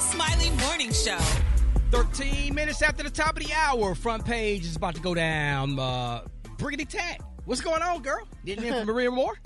Smiley Morning Show. 13 minutes after the top of the hour, front page is about to go down. Rickey Tat, what's going on, girl? Getting in from Maria Moore?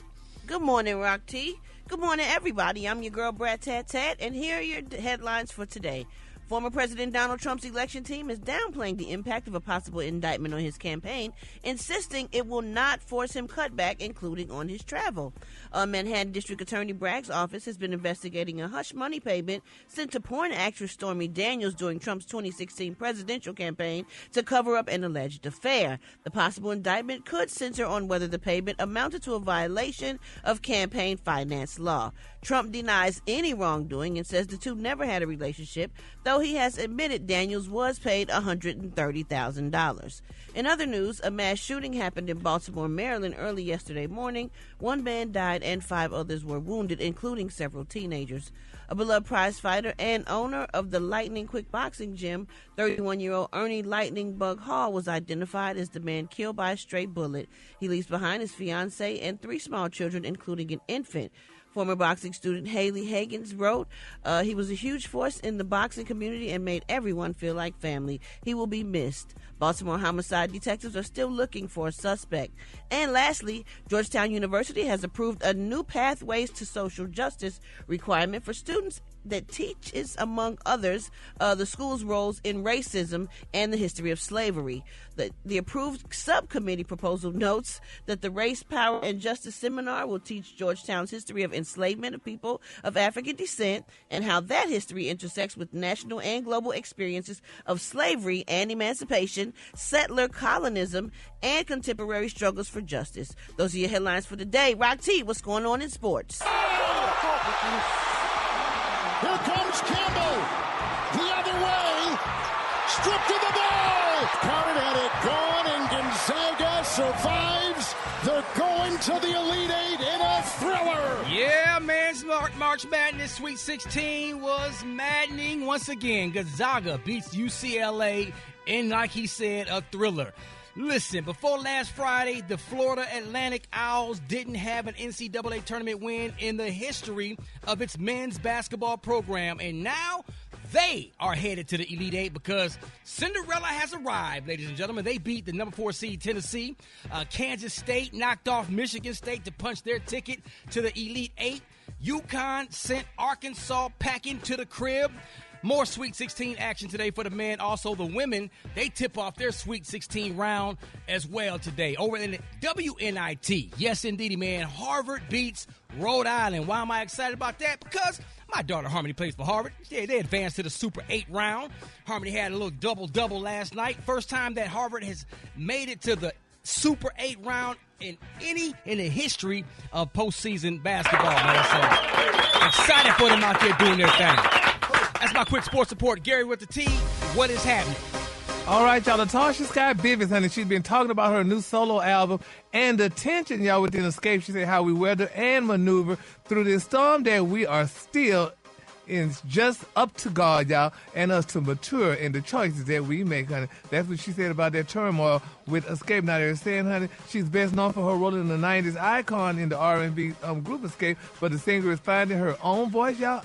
Good morning, Rock T. Good morning, everybody. I'm your girl, Brad Tat Tat, and here are your headlines for today. Former President Donald Trump's election team is downplaying the impact of a possible indictment on his campaign, insisting it will not force him cutback, including on his travel. Manhattan District Attorney Bragg's office has been investigating a hush money payment sent to porn actress Stormy Daniels during Trump's 2016 presidential campaign to cover up an alleged affair. The possible indictment could censor on whether the payment amounted to a violation of campaign finance law. Trump denies any wrongdoing and says the two never had a relationship, though he has admitted Daniels was paid $130,000. In other news, a mass shooting happened in Baltimore, Maryland early yesterday morning. One man died and 5 others were wounded, including several teenagers. A beloved prize fighter and owner of the Lightning Quick Boxing Gym, 31-year-old Ernie Lightning Bug Hall, was identified as the man killed by a stray bullet. He leaves behind his fiancée and 3 small children, including an infant. Former boxing student Haley Higgins wrote, he was a huge force in the boxing community and made everyone feel like family. He will be missed. Baltimore homicide detectives are still looking for a suspect. And lastly, Georgetown University has approved a new Pathways to Social Justice requirement for students that teaches, among others, the school's roles in racism and the history of slavery. The approved subcommittee proposal notes that the Race, Power, and Justice seminar will teach Georgetown's history of enslavement of people of African descent and how that history intersects with national and global experiences of slavery and emancipation, settler colonism, and contemporary struggles for justice. Those are your headlines for today. Rock T, what's going on in sports? Here comes Campbell. The other way. Stripped of the ball. Counted and it gone, and Gonzaga survives. They're going to the Elite Eight in a thriller. Yeah, man, March Madness Sweet 16 was maddening once again. Gonzaga beats UCLA in, like he said, a thriller. Listen, before last Friday, the Florida Atlantic Owls didn't have an NCAA tournament win in the history of its men's basketball program, and now they are headed to the Elite Eight because Cinderella has arrived, ladies and gentlemen. They beat the number 4 seed Tennessee. Kansas State knocked off Michigan State to punch their ticket to the Elite Eight. UConn sent Arkansas packing to the crib. More Sweet 16 action today for the men. Also, the women, they tip off their Sweet 16 round as well today. Over in the WNIT, yes, indeedy, man, Harvard beats Rhode Island. Why am I excited about that? Because my daughter Harmony plays for Harvard. Yeah, they advanced to the Super 8 round. Harmony had a little double-double last night. First time that Harvard has made it to the Super 8 round in the history of postseason basketball, man. So excited for them out there doing their thing. That's my quick sports report. Gary with the T. What is happening? All right, y'all. Natasha Sky Bivens, honey, she's been talking about her new solo album and the tension, y'all, within Escape. She said how we weather and maneuver through this storm that we are still in, just up to God, y'all, and us to mature in the choices that we make, honey. That's what she said about that turmoil with Escape. Now they're saying, honey, she's best known for her role in the 90s icon in the R&B group Escape, but the singer is finding her own voice, y'all.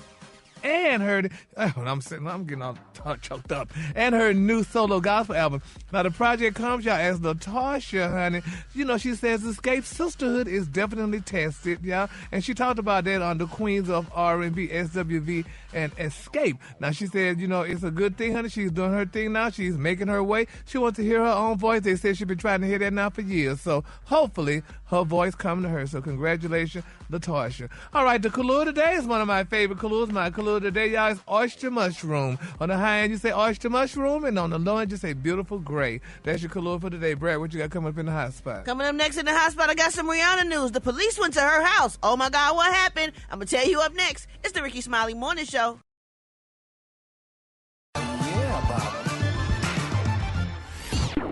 And her, I'm getting all choked up. And her new solo gospel album. Now the project comes, y'all, as Natasha, honey. You know, she says Escape sisterhood is definitely tested, y'all. And she talked about that on the Queens of R&B, SWV, and Escape. Now she said, you know, it's a good thing, honey. She's doing her thing now. She's making her way. She wants to hear her own voice. They said she's been trying to hear that now for years. So hopefully her voice coming to her. So congratulations, Natasha. All right, the Kahlua today is one of my favorite Kahluas. My Kahlua today, y'all, is oyster mushroom. On the high end, you say oyster mushroom, and on the low end, you say beautiful gray. That's your Kahlua for today. Brad, what you got coming up in the hot spot? Coming up next in the hot spot, I got some Rihanna news. The police went to her house. Oh, my God, what happened? I'm going to tell you up next. It's the Rickey Smiley Morning Show.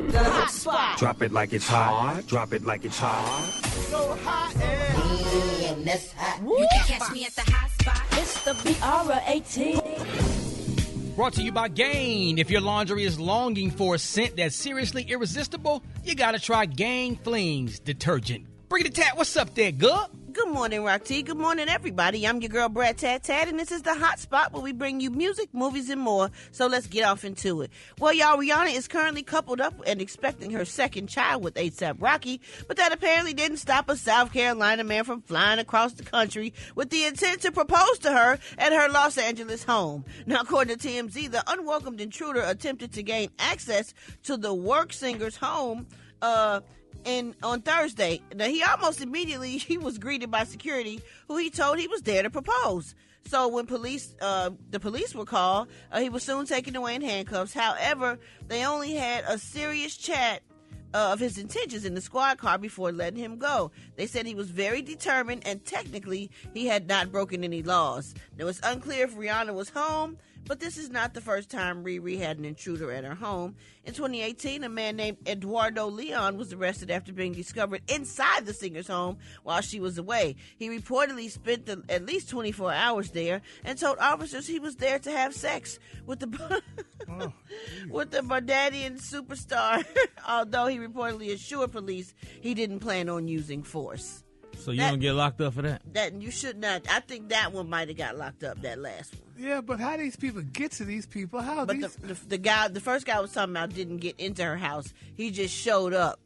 The hot spot. Drop it like it's hot. Drop it like it's hot. So hot and that's hot. You can catch me at the hot spot. It's the BR18. Brought to you by Gain. If your laundry is longing for a scent that's seriously irresistible, you gotta try Gain Flings detergent. Bring it to Tat. What's up there, Gub? Good morning, Rock T. Good morning, everybody. I'm your girl, Brad Tat Tat, and this is the hot spot where we bring you music, movies, and more. So let's get off into it. Well, y'all, Rihanna is currently coupled up and expecting her second child with A$AP Rocky, but that apparently didn't stop a South Carolina man from flying across the country with the intent to propose to her at her Los Angeles home. Now, according to TMZ, the unwelcomed intruder attempted to gain access to the work singer's home, on Thursday. Now, he almost immediately was greeted by security, who he told he was there to propose. So when the police were called, he was soon taken away in handcuffs. However, they only had a serious chat of his intentions in the squad car before letting him go. They said he was very determined, and technically he had not broken any laws. Now, it's unclear if Rihanna was home, but this is not the first time Riri had an intruder at her home. In 2018, a man named Eduardo Leon was arrested after being discovered inside the singer's home while she was away. He reportedly spent at least 24 hours there and told officers he was there to have sex with the with the Bardadian superstar, although he reportedly assured police he didn't plan on using force. So you don't get locked up for that? That you should not. I think that one might have got locked up, that last one. Yeah, but how these people get to these people? How? But the first guy I was talking about didn't get into her house. He just showed up.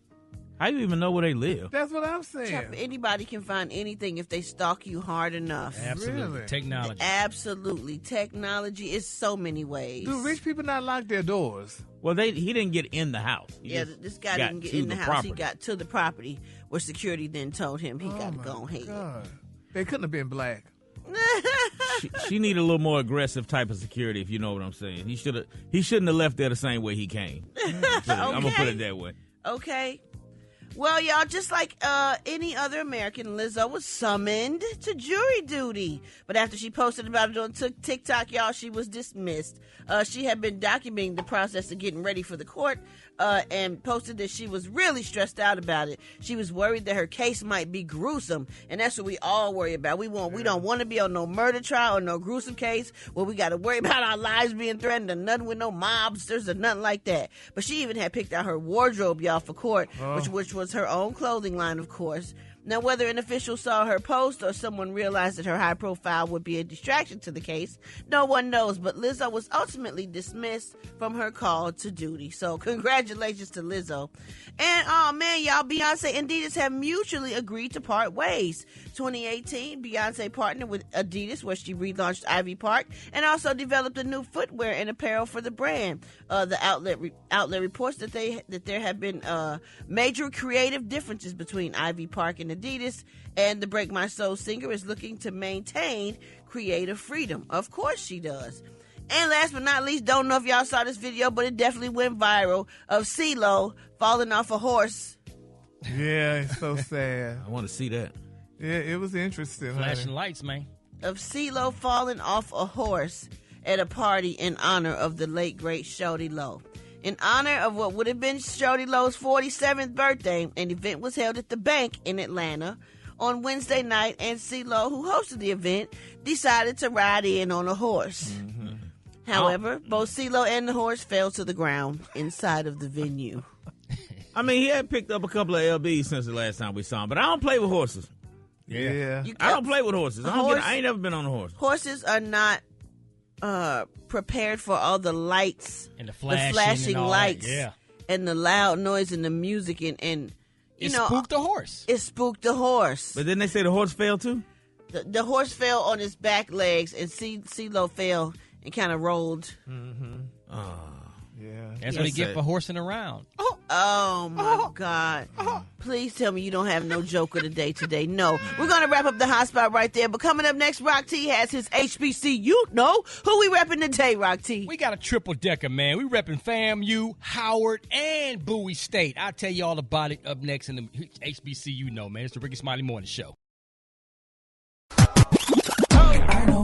How do you even know where they live? That's what I'm saying. Anybody can find anything if they stalk you hard enough. Absolutely. Really? Technology. Absolutely. Technology is so many ways. Do rich people not lock their doors? Well, he didn't get in the house. This guy didn't get in the house. Property. He got to the property where security then told him he got to go ahead. God. They couldn't have been black. she needed a little more aggressive type of security, if you know what I'm saying. He shouldn't have left there the same way he came. I'm gonna put it that way. Okay. Well, y'all, just like any other American, Lizzo was summoned to jury duty. But after she posted about it on TikTok, y'all, she was dismissed. She had been documenting the process of getting ready for the court and posted that she was really stressed out about it. She was worried that her case might be gruesome, and that's what we all worry about. We don't want to be on no murder trial or no gruesome case where we got to worry about our lives being threatened or nothing with no mobsters or nothing like that. But she even had picked out her wardrobe, y'all, for court, which was her own clothing line, of course. Now, whether an official saw her post or someone realized that her high profile would be a distraction to the case, no one knows, but Lizzo was ultimately dismissed from her call to duty. So congratulations to Lizzo. And, oh man, y'all, Beyonce and Adidas have mutually agreed to part ways. 2018, Beyonce partnered with Adidas, where she relaunched Ivy Park and also developed a new footwear and apparel for the brand. The outlet reports that there have been major creative differences between Ivy Park and Adidas, and the Break My Soul singer is looking to maintain creative freedom. Of course she does. And last but not least, don't know if y'all saw this video, but it definitely went viral, of CeeLo falling off a horse. Yeah, it's so sad. I want to see that. Yeah, it was interesting. Flashing lights, man. Of CeeLo falling off a horse at a party in honor of the late, great Shorty Low. In honor of what would have been Shorty Low's 47th birthday, an event was held at the Bank in Atlanta on Wednesday night, and CeeLo, who hosted the event, decided to ride in on a horse. Mm-hmm. However, both CeeLo and the horse fell to the ground inside of the venue. I mean, he had picked up a couple of LBs since the last time we saw him, but I don't play with horses. Yeah. I don't play with horses. I ain't never been on a horse. Horses are not prepared for all the lights And the flashing and all lights, that. and the loud noise and the music, and you know, spooked the horse. It spooked the horse. But didn't they say the horse fell too? The horse fell on his back legs, and CeeLo fell and kind of rolled. Mm-hmm. Yeah. That's what he get for horsing around. Oh my God. Please tell me you don't have no joke of the day today. No. We're going to wrap up the hot spot right there. But coming up next, Rock T has his HBCU. Who we repping today, Rock T? We got a triple decker, man. We repping FAMU, Howard, and Bowie State. I'll tell you all about it up next in the HBCU man. It's the Rickey Smiley Morning Show. I know.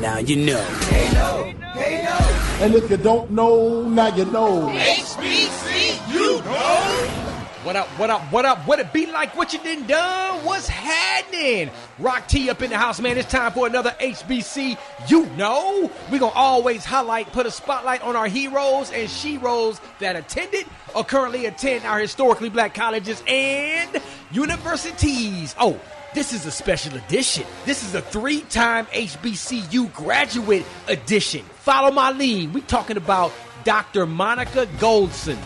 Now you know. Hey, and if you don't know, now you know. HBCU, What up? What it be like? What you done done? What's happening? Rock T up in the house, man. It's time for another HBC. We gonna always put a spotlight on our heroes and sheroes that attended or currently attend our historically black colleges and universities. Oh, this is a special edition. This is a 3-time HBCU graduate edition. Follow my lead. We're talking about Dr. Monica Goldson,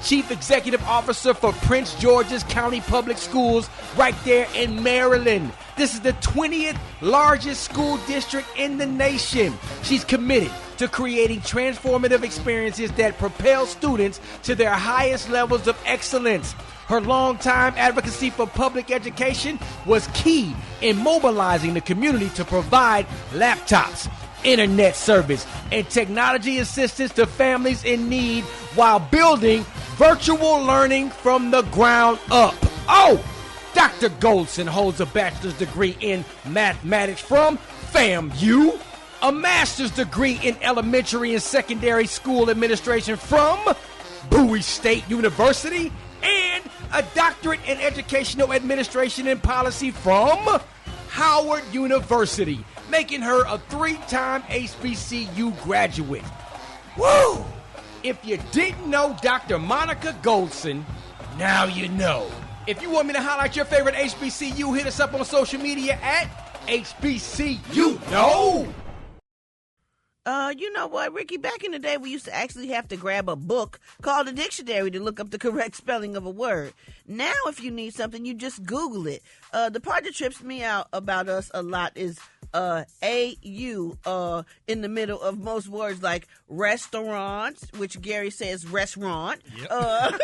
Chief Executive Officer for Prince George's County Public Schools right there in Maryland. This is the 20th largest school district in the nation. She's committed to creating transformative experiences that propel students to their highest levels of excellence. Her longtime advocacy for public education was key in mobilizing the community to provide laptops, internet service, and technology assistance to families in need while building virtual learning from the ground up. Oh, Dr. Goldson holds a bachelor's degree in mathematics from FAMU, a master's degree in elementary and secondary school administration from Bowie State University, and a doctorate in educational administration and policy from Howard University, making her a 3-time HBCU graduate. Woo! If you didn't know Dr. Monica Goldson, now you know. If you want me to highlight your favorite HBCU, hit us up on social media at HBCU. No! You know what, Ricky? Back in the day, we used to actually have to grab a book called a dictionary to look up the correct spelling of a word. Now, if you need something, you just Google it. The part that trips me out about us a lot is AU in the middle of most words like restaurants, which Gary says restaurant, yep.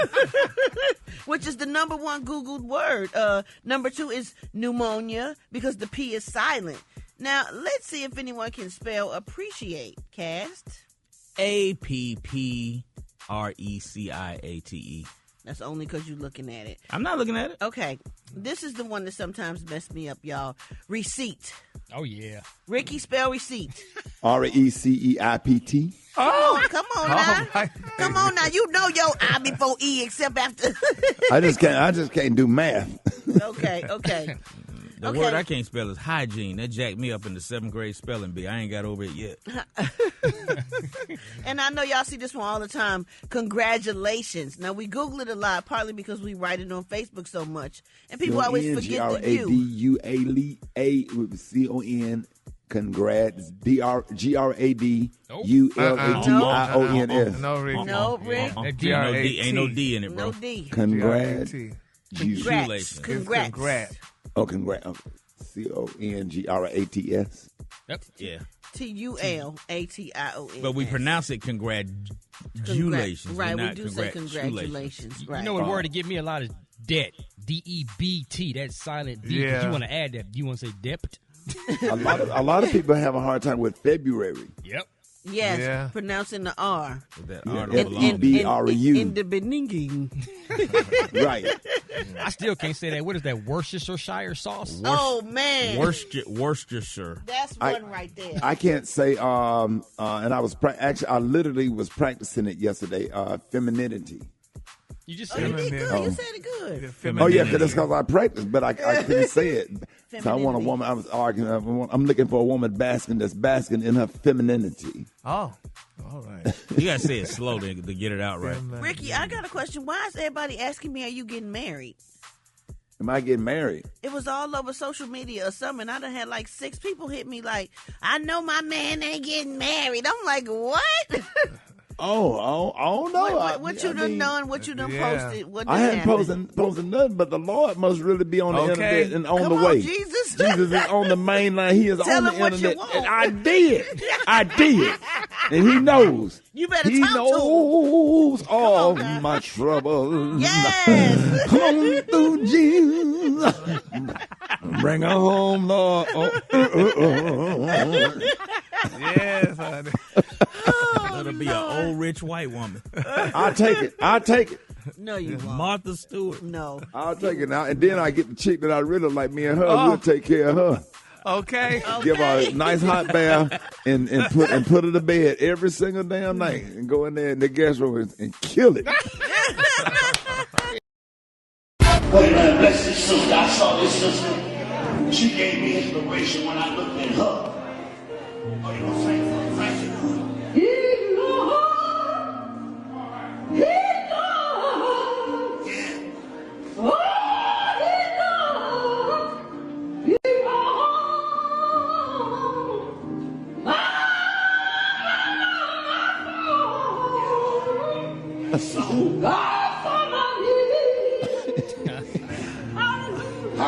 Which is the number one Googled word. Number 2 is pneumonia because the P is silent. Now, let's see if anyone can spell appreciate, Cast. APPRECIATE. That's only because you're looking at it. I'm not looking at it. Okay. This is the one that sometimes mess me up, y'all. Receipt. Oh, yeah. Ricky, spell receipt. RECEIPT. Oh, come on now. Right. Come on now. You know your I before E except after. I just can't do math. Okay. The word I can't spell is hygiene. That jacked me up in the 7th grade spelling bee. I ain't got over it yet. And I know y'all see this one all the time. Congratulations. Now, we Google it a lot, partly because we write it on Facebook so much. And people always forget the U. CON. Congrats. GRADULATIONS. No, Rick. Ain't no D in it, bro. No D. Congrats. Congrats. Oh, congrats. CONGRATS. Yep. Yeah. TULATIONS. But we pronounce it congratulations. Right, we do say congratulations. Right. You know what word to give me a lot is debt. DEBT. That's silent D. Yeah. You want to add that. You want to say debt? A lot of people have a hard time with February. Yep. Yes, Yeah. pronouncing the R. That Yeah, R don't belong. FEBRU. In the beginning. Right. I still can't say that. What is that? Worcestershire sauce? Oh, man. Worcestershire. That's one right there. I can't say, and I was, I literally was practicing it yesterday, femininity. You just Oh, said you did it. good. You said it good. Oh, yeah, because that's because I practiced, but I couldn't say it. So I want a woman, I was arguing, I'm looking for a woman that's basking in her femininity. Oh, all right. You got to say it slow to get it out right. Ricky, I got a question. Why is everybody asking me, are you getting married? Am I getting married? It was all over social media or something. I done had like 6 people hit me like, I know my man ain't getting married. I'm like, what? Oh, I don't know. What you done done? What you done posted? What done I hadn't happened? posted nothing, but the Lord must really be on the Okay. internet and on Come the on, way. Jesus. Jesus is on the main line. He is Tell on the him what you internet. want. And I did. And he knows. You better He talk to him. knows all now. my troubles. Yes. Come through Jesus. Bring her home, Lord. Yes, honey. That'll be an old rich white woman. I'll take it. No, you won't. Martha Stewart. No. I'll take it now. And then I get the chick that I really like, me and her. We'll take care of her. Okay. Give her a nice hot bath and put her to bed every single damn night and go in there in the guest room and kill it. Wait a minute, bless this sister. I saw this sister. She gave me inspiration when I looked at her. Oh, you know Frank?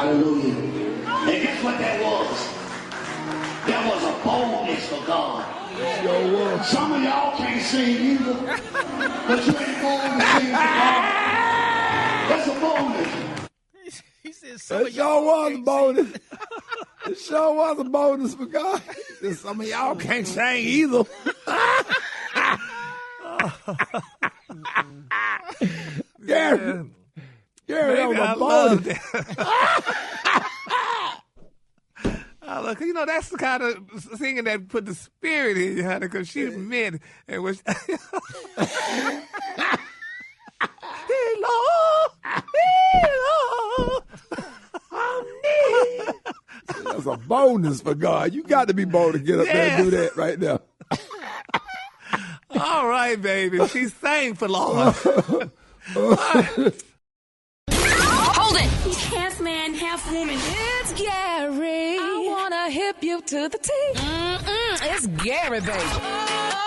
Hallelujah. And guess what that was? That was a boldness for God. Sure was. Some of y'all can't sing either, but you ain't bold to sing for God. That's a boldness. He said some It of y'all sure was a can't bonus. It sure was a bonus for God. Some of y'all can't sing either. Gary, that was a bonus. Look, that's the kind of singing that put the spirit in you, honey, because she's meant and was. That's a bonus for God. You got to be bold to get up there and do that right now. All right, baby. She sang for Lord. Hold it! Half man, half woman. It's Gary. I wanna hip you to the T. It's Gary, baby.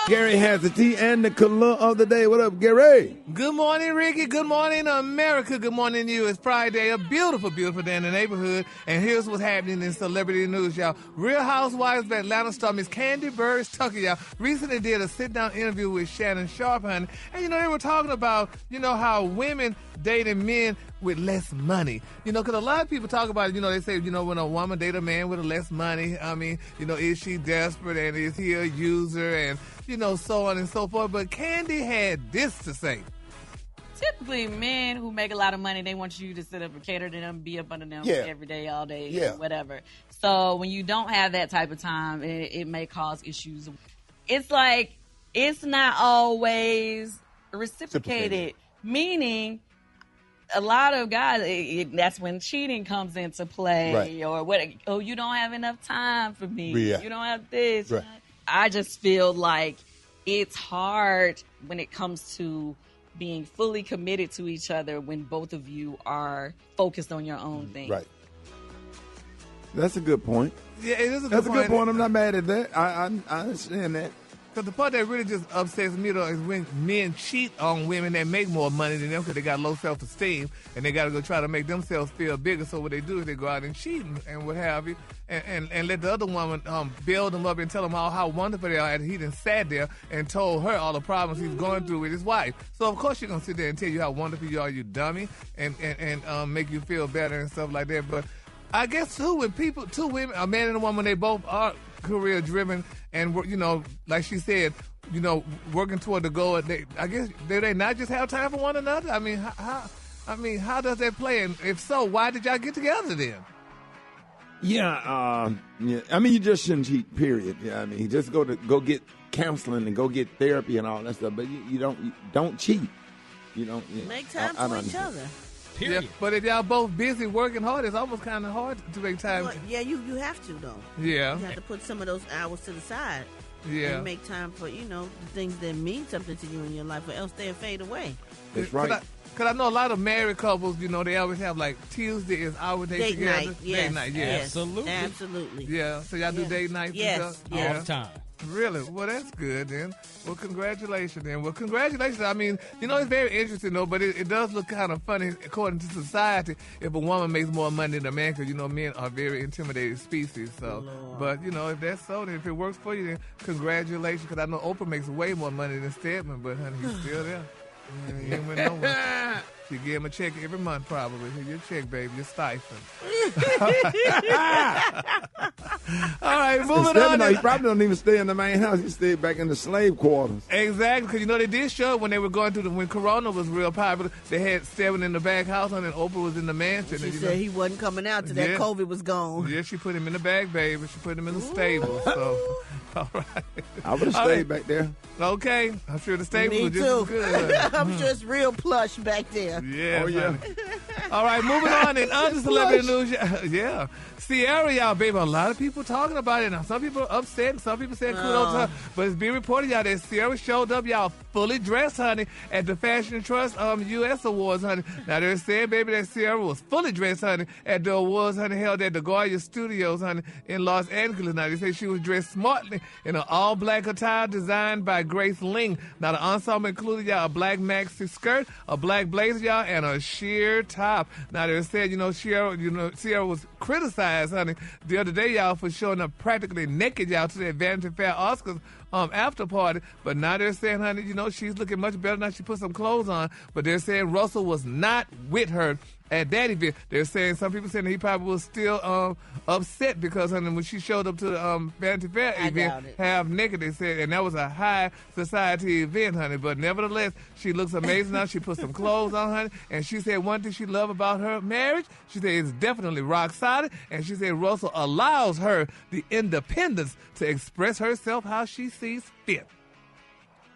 Gary has the tea and the color of the day. What up, Gary? Good morning, Ricky. Good morning, America. Good morning, you. It's Friday, a beautiful, beautiful day in the neighborhood. And here's what's happening in celebrity news, y'all. Real Housewives of Atlanta star Miss Candy Burris Tucker, y'all, recently did a sit-down interview with Shannon Sharp, honey. And, they were talking about, how women dating men with less money. Because a lot of people talk about it, they say, when a woman date a man with less money, is she desperate and is he a user and, so on and so forth. But Candy had this to say. Typically, men who make a lot of money, they want you to sit up and cater to them, be up under them every day, all day, whatever. So when you don't have that type of time, it may cause issues. It's like, it's not always reciprocated, meaning a lot of guys, that's when cheating comes into play, or what? Oh, you don't have enough time for me. Yeah. You don't have this. Right. I just feel like it's hard when it comes to being fully committed to each other when both of you are focused on your own thing. Right. That's a good point. Yeah, it is a good point. That's a good point. I'm not mad at that. I understand that. Because the part that really just upsets me, though, is when men cheat on women that make more money than them because they got low self-esteem and they got to go try to make themselves feel bigger. So what they do is they go out and cheat and what have you and let the other woman build them up and tell them how wonderful they are. And he done sat there and told her all the problems he's going through with his wife. So, of course, she's going to sit there and tell you how wonderful you are, you dummy, and make you feel better and stuff like that. But I guess, too, when two women, a man and a woman, they both are career driven and like she said, working toward the goal. I guess do they not just have time for one another? How does that play? And if so, why did y'all get together then? Yeah. You just shouldn't cheat. Period. Yeah. You just go get counseling and go get therapy and all that stuff. But you don't cheat. You don't make time for each other. Period. Yeah, but if y'all both busy working hard, it's almost kind of hard to make time. Well, yeah, you have to, though. Yeah. You have to put some of those hours to the side. Yeah. And make time for, the things that mean something to you in your life, or else they'll fade away. That's right. Because I know a lot of married couples, they always have, like, Tuesday is our day date together. Night. Yes. Date night, Yes. Absolutely. Yeah, so y'all do date nights yes. and stuff? Yes. All the time. Really? Well, that's good then. Well, congratulations then. Well, congratulations. It's very interesting, though, but it does look kind of funny, according to society, if a woman makes more money than a man, because, men are very intimidated species. So, but, if that's so, then if it works for you, then congratulations, because I know Oprah makes way more money than Stedman, but, honey, he's still there. He ain't went nowhere. You give him a check every month, probably. Here's your check, baby. Your stipend. All right, moving on. He probably don't even stay in the main house. He stayed back in the slave quarters. Exactly, because they did show when they were going through when Corona was real popular, they had Stedman in the back house, and Oprah was in the mansion. She said he wasn't coming out till that COVID was gone. Yeah, she put him in the bag, baby. She put him in the stable. So, all right. I would have stayed back there. Okay, I'm sure the stable was just as good. I'm sure it's real plush back there. Yeah. Oh, yeah. All right, moving on in other celebrity news. Yeah. Sierra, y'all, baby, a lot of people talking about it. Now, some people are upset, and some people saying kudos to her. But it's being reported, y'all, that Sierra showed up, y'all, fully dressed, honey, at the Fashion Trust U.S. Awards, honey. Now, they're saying, baby, that Sierra was fully dressed, honey, at the awards, honey, held at the Goya Studios, honey, in Los Angeles. Now, they say she was dressed smartly in an all-black attire designed by Grace Ling. Now, the ensemble included, y'all, a black maxi skirt, a black blazer, y'all, and a sheer top. rap. Now they're saying, Sierra was criticized, honey, the other day, y'all, for showing up practically naked, y'all, to the Vanity Fair Oscars after party. But now they're saying, honey, she's looking much better now. She put some clothes on. But they're saying Russell was not with her at that event. They're saying, some people saying that he probably was still upset because, honey, when she showed up to the Vanity Fair event, half naked, they said, and that was a high society event, honey. But nevertheless, she looks amazing now. She put some clothes on, honey. And she said one thing she loved about her marriage, she said it's definitely rock solid. And she said Russell allows her the independence to express herself how she sees fit.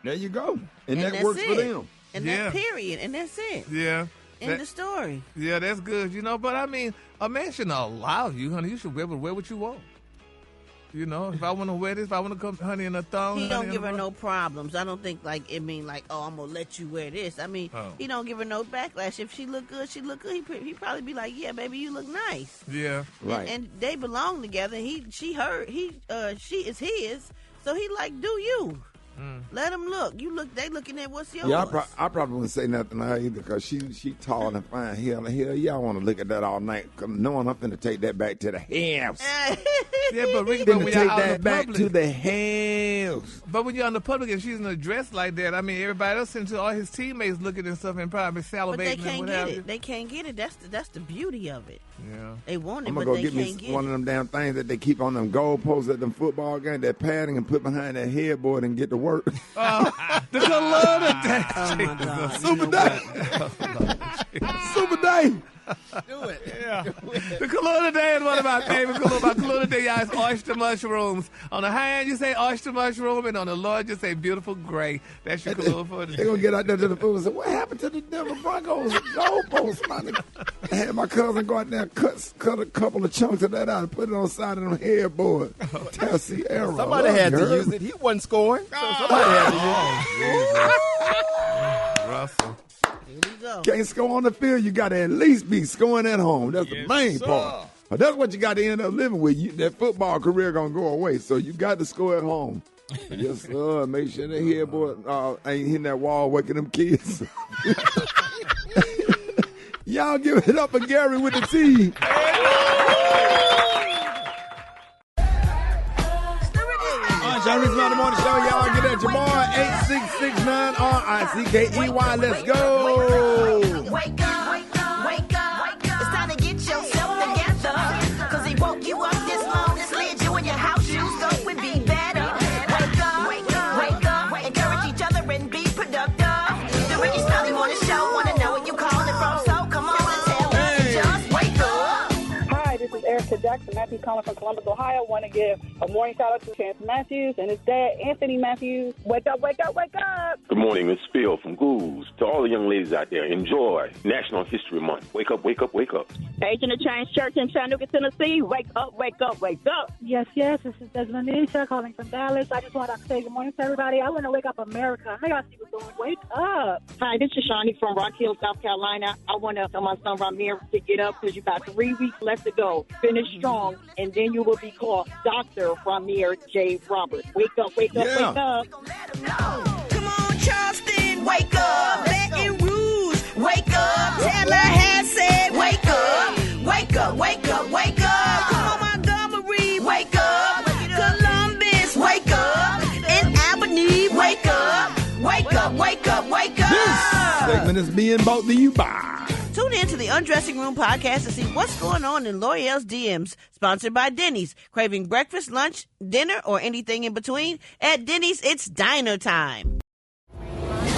There you go. And that works for them. And that period. And that's it. Yeah. In the story. Yeah, that's good. But I mean, a man shouldn't allow you, honey. You should be able to wear what you want. If I want to wear this, if I want to come, honey, in a thong. He don't give her no problems. I don't think I'm going to let you wear this. I mean, he don't give her no backlash. If she look good, he probably be like, yeah, baby, you look nice. Yeah. Right. And they belong together. She is his. So he do you. Let him look. They looking at what's yours. Yeah, I probably wouldn't say nothing to her either because she tall and fine. Hell, y'all want to look at that all night, knowing I'm finna take that back to the house. Yeah, but Ricky, take that back to the house. But when you're on the public and she's in a dress like that, I mean, everybody else into all his teammates looking and stuff and probably salivating. But they can't get it. They can't get it. That's the beauty of it. Yeah. They want it, but they can't get it. I'm going to go get me one of them damn things that they keep on them goalposts at them football games, that padding, and put behind that headboard and get to work. The color day. Oh, my God. Super day. Super day. Do it. Yeah. The color day is one of my favorite color. My color day, y'all, is oyster mushrooms. On the high end, you say oyster mushroom, and on the low, you say beautiful gray. That's your color for the day. They're going to get out there to the food and say, what happened to the Denver Broncos goalposts? I had my cousin go out there and cut a couple of chunks of that out and put it on the side of them headboard. Tell Sierra. Somebody had to use it. He wasn't scoring. So somebody had to use it. Russell. Can't score on the field. You got to at least be scoring at home. That's the main part. But that's what you got to end up living with. That football career going to go away. So you got to score at home. Yes, sir. Make sure the headboard ain't hitting that wall waking them kids. Y'all give it up for Gary with the T. Rickey Smiley Morning Show. Y'all get at your boy, 866-9-RICKEY. Let's go. Wake up, wake up, wake up. It's time to get yourself together. Cause he woke you up this morning, slid you in your house shoes, so we be better. Wake up, wake up, wake up. Encourage each other and be productive. The Rickey Smiley Morning Show. Wanna know where you calling from, so come on and tell us. Just wake up. Hi, this is Erica Jackson Matthews calling from Columbus, Ohio. Want to give a morning shout out to Chance Matthews and his dad, Anthony Matthews. Wake up, wake up, wake up. Good morning, it's Phil from Goose. To all the young ladies out there, enjoy National History Month. Wake up, wake up, wake up. Agent of Change Church in Chattanooga, Tennessee. Wake up, wake up, wake up. Yes, this is Desmond Nisha calling from Dallas. I just want to say good morning to everybody. I want to wake up America. I got to see what's going. Wake up. Hi, this is Shawnee from Rock Hill, South Carolina. I want to tell my son Ramir to get up because you got 3 weeks left to go. Finish strong, and then you will be called Dr. Ramir J. Roberts. Wake up, wake up, wake up. Come on, Charleston, wake up. Baton Rouge, wake up. Tallahassee said, wake up. Wake up, wake up, wake up. Come on, Montgomery, wake up. Columbus, wake up. And Albany, wake up. Wake up, wake up, wake up. This segment is being brought to you by... Tune in to the Undressing Room podcast to see what's going on in L'Oreal's DMs. Sponsored by Denny's. Craving breakfast, lunch, dinner, or anything in between? At Denny's, it's diner time.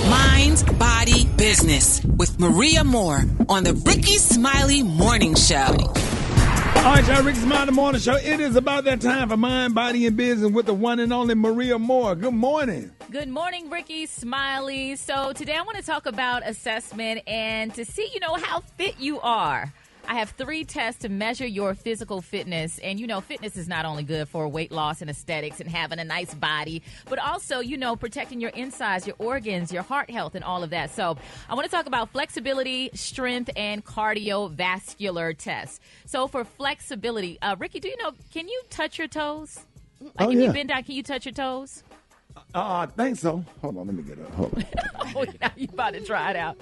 Mind, Body, Business with Maria Moore on the Rickey Smiley Morning Show. All right, y'all, Rickey Smiley Morning Show. It is about that time for Mind, Body, and Business with the one and only Maria Moore. Good morning. Good morning, Rickey Smiley. So today I want to talk about assessment and to see, how fit you are. I have 3 tests to measure your physical fitness. And, fitness is not only good for weight loss and aesthetics and having a nice body, but also, protecting your insides, your organs, your heart health, and all of that. So I want to talk about flexibility, strength, and cardiovascular tests. So for flexibility, Ricky, can you touch your toes? Like if you bend down, can you touch your toes? I think so. Hold on, let me get up. Hold on. Oh, now you about to try it out.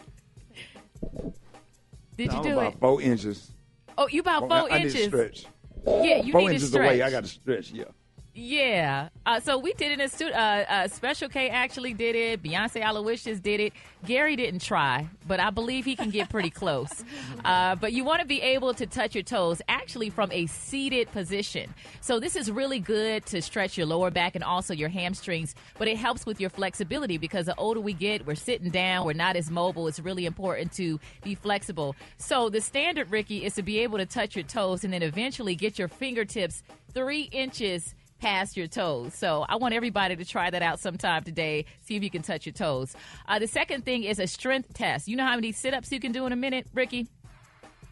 Did you I'm do about it? 4 inches. Oh, you about 4 I inches? need to stretch. Yeah, you 4 need to inches stretch. away, I got to stretch, yeah. Yeah. So we did it in studio. Special K actually did it. Beyonce Aloysius did it. Gary didn't try, but I believe he can get pretty close. But you want to be able to touch your toes actually from a seated position. So this is really good to stretch your lower back and also your hamstrings, but it helps with your flexibility because the older we get, we're sitting down, we're not as mobile. It's really important to be flexible. So the standard, Ricky, is to be able to touch your toes and then eventually get your fingertips 3 inches past your toes. So I want everybody to try that out sometime today. See if you can touch your toes. The second thing is a strength test. You know how many sit-ups you can do in a minute, Ricky?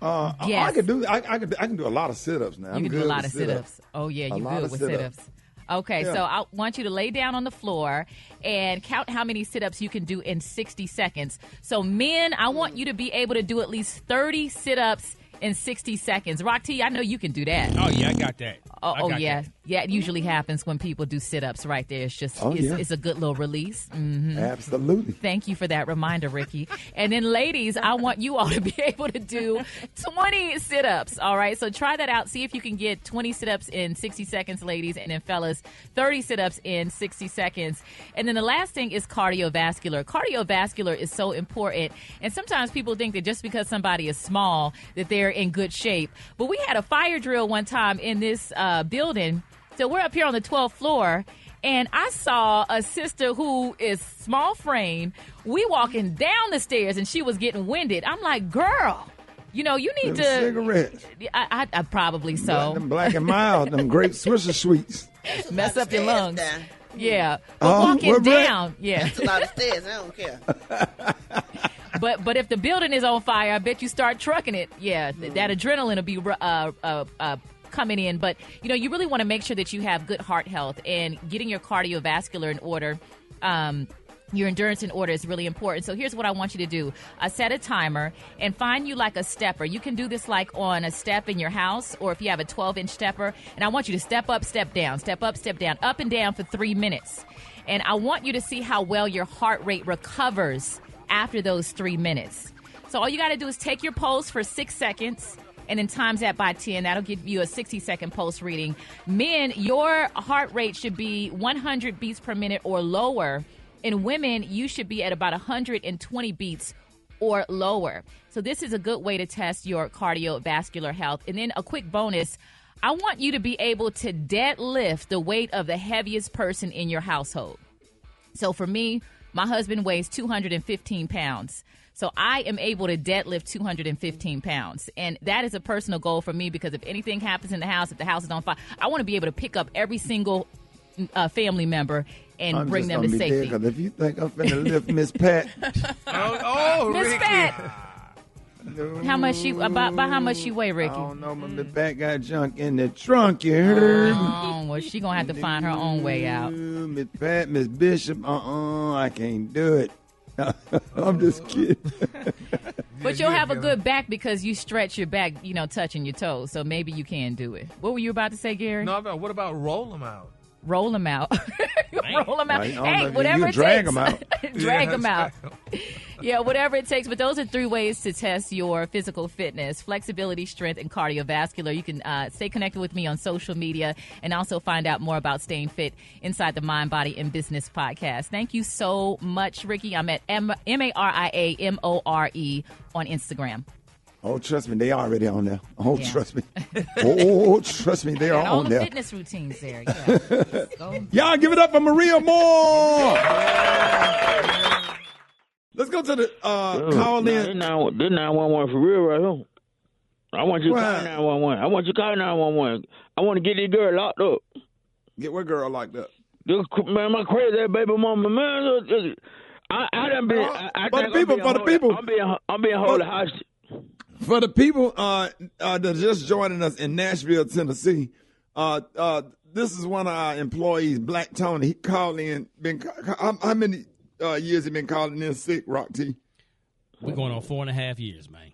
Yes. I can do a lot of sit-ups now. You can do a lot of sit-ups. Oh, yeah, you're good with sit-ups. Okay, Yeah. so I want you to lay down on the floor and count how many sit-ups you can do in 60 seconds. So men, I want you to be able to do at least 30 sit-ups in 60 seconds. Rock T, I know you can do that. Oh, yeah, I got that. Oh yeah. Yeah, it usually happens when people do sit-ups right there. It's just, it's a good little release. Mm-hmm. Absolutely. Thank you for that reminder, Ricky. And then ladies, I want you all to be able to do 20 sit-ups, all right? So try that out. See if you can get 20 sit-ups in 60 seconds, ladies. And then fellas, 30 sit-ups in 60 seconds. And then the last thing is cardiovascular. Cardiovascular is so important. And sometimes people think that just because somebody is small that they're in good shape. But we had a fire drill one time in this building. So we're up here on the 12th floor, and I saw a sister who is small frame. We walking down the stairs, and she was getting winded. I'm like, girl, you need to. Cigarettes. I probably so. Them Black and Mild, them great Swisher Sweets. Mess up your lungs. Down. Yeah. But walking down. Yeah. That's a lot of stairs. I don't care. But if the building is on fire, I bet you start trucking it. Yeah, that adrenaline will be coming in. But, you really want to make sure that you have good heart health and getting your cardiovascular in order. Your endurance in order is really important. So here's what I want you to do. Set a timer and find you like a stepper. You can do this like on a step in your house or if you have a 12-inch stepper. And I want you to step up, step down, step up, step down, up and down for 3 minutes. And I want you to see how well your heart rate recovers after those 3 minutes. So all you got to do is take your pulse for 6 seconds and then times that by 10. That'll give you a 60-second pulse reading. Men, your heart rate should be 100 beats per minute or lower. In women, you should be at about 120 beats or lower. So this is a good way to test your cardiovascular health. And then a quick bonus, I want you to be able to deadlift the weight of the heaviest person in your household. So for me, my husband weighs 215 pounds. So I am able to deadlift 215 pounds. And that is a personal goal for me because if anything happens in the house, if the house is on fire, I want to be able to pick up every single family member and bring them to safety. Because if you think I'm finna lift Miss Pat. Miss Ricky. Pat. How much by how much she weigh, Ricky? I don't know, but Miss Pat got junk in the trunk, you heard? Oh, well, she gonna have to find her own way out. Miss Pat, Miss Bishop, I can't do it. I'm just kidding. But you'll have a good back because you stretch your back, touching your toes. So maybe you can do it. What were you about to say, Gary? No, what about roll them out? Roll them out. Roll them out. Hey, whatever it takes. Drag them out. Drag them out. Yeah, whatever it takes. But those are 3 ways to test your physical fitness: flexibility, strength, and cardiovascular. You can stay connected with me on social media and also find out more about staying fit inside the Mind, Body, and Business podcast. Thank you so much, Ricky. I'm at MariaMore on Instagram. Oh, trust me, they already on there. Oh, yeah. Trust me. Oh, trust me, they are all on the there. Fitness routines there. Yeah. Y'all give it up for Maria Moore. Let's go to the call in. This 911 for real right here. I want you to call 911. I want you to call 911. I want to get this girl locked up. Get what girl locked up? Man, my crazy baby mama, man. I done been. I'm being held hostage. For the people that are just joining us in Nashville, Tennessee, this is one of our employees, Black Tony. He called in. How many years he been calling in sick, Rock T? We're going on 4.5 years, man.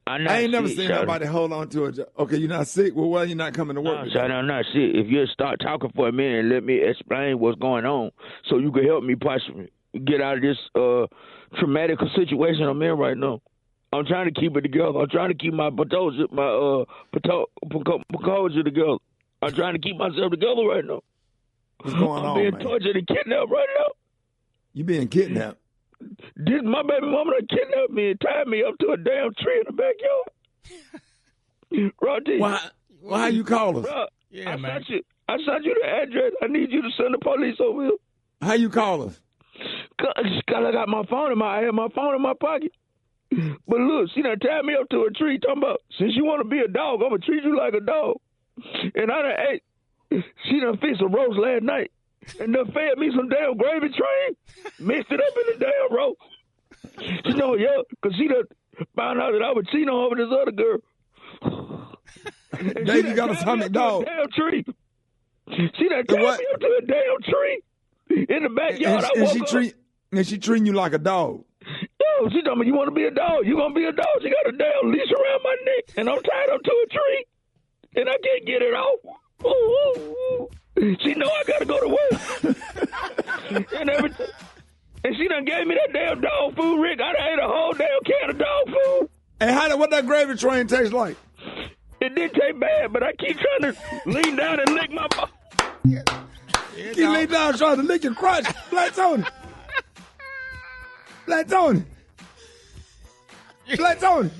I ain't never seen nobody hold on to a job. Okay, you're not sick? Well, why are you not coming to work? No, I'm not sick. If you start talking for a minute and let me explain what's going on so you can help me possibly get out of this traumatic situation I'm in right now. I'm trying to keep it together. I'm trying to keep my composure together. I'm trying to keep myself together right now. What's going on, I'm being man? tortured and kidnapped right now. You being kidnapped? My baby mama done kidnapped me and tied me up to a damn tree in the backyard. Rodney. Why you call us? Bro, Yeah, I man. sent you the address. I need you to send the police over here. How you call us? Cause I got my phone I had my phone in my pocket. But look, she done tied me up to a tree talking about, since you want to be a dog, I'm going to treat you like a dog. And I done ate. She done fixed a roast last night and done fed me some damn gravy train, mixed it up in the damn roast. You know, yeah, because she done found out that I was cheating on her with this other girl. Dave, you got a stomach dog. Damn tree. She done tied me up to a damn tree in the backyard. And she treating you like a dog. Yo, she told me, you want to be a dog? You going to be a dog? She got a damn leash around my neck, and I'm tied up to a tree, and I can't get it off. Ooh, ooh, ooh. She know I got to go to work and everything. And she done gave me that damn dog food, Rick. I done ate a whole damn can of dog food. And what that gravy train taste like? It didn't taste bad, but I keep trying to lean down and lick my butt. Keep lean down trying to lick your crotch. Black Tony. Black Tony. Black Tony.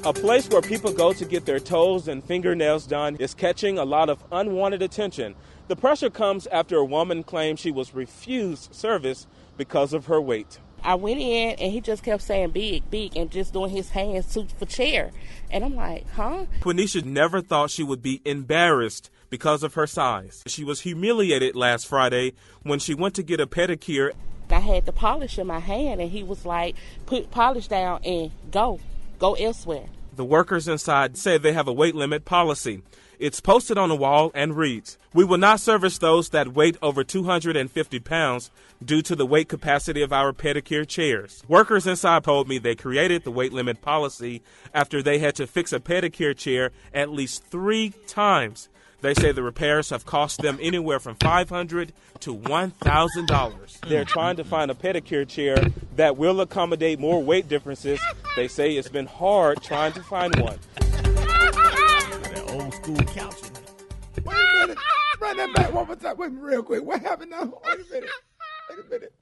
A place where people go to get their toes and fingernails done is catching a lot of unwanted attention. The pressure comes after a woman claimed she was refused service because of her weight. I went in and he just kept saying big, big, and just doing his hands for chair. And I'm like, huh? Quenisha never thought she would be embarrassed because of her size. She was humiliated last Friday when she went to get a pedicure. I had the polish in my hand and he was like, put polish down and go elsewhere. The workers inside say they have a weight limit policy. It's posted on the wall and reads, "We will not service those that weigh over 250 pounds due to the weight capacity of our pedicure chairs." Workers inside told me they created the weight limit policy after they had to fix a pedicure chair at least 3 times. They say the repairs have cost them anywhere from $500 to $1,000. They're trying to find a pedicure chair that will accommodate more weight differences. They say it's been hard trying to find one. That old school couch. Wait a minute. Run that back one more time. Wait real quick. What happened now? Wait a minute.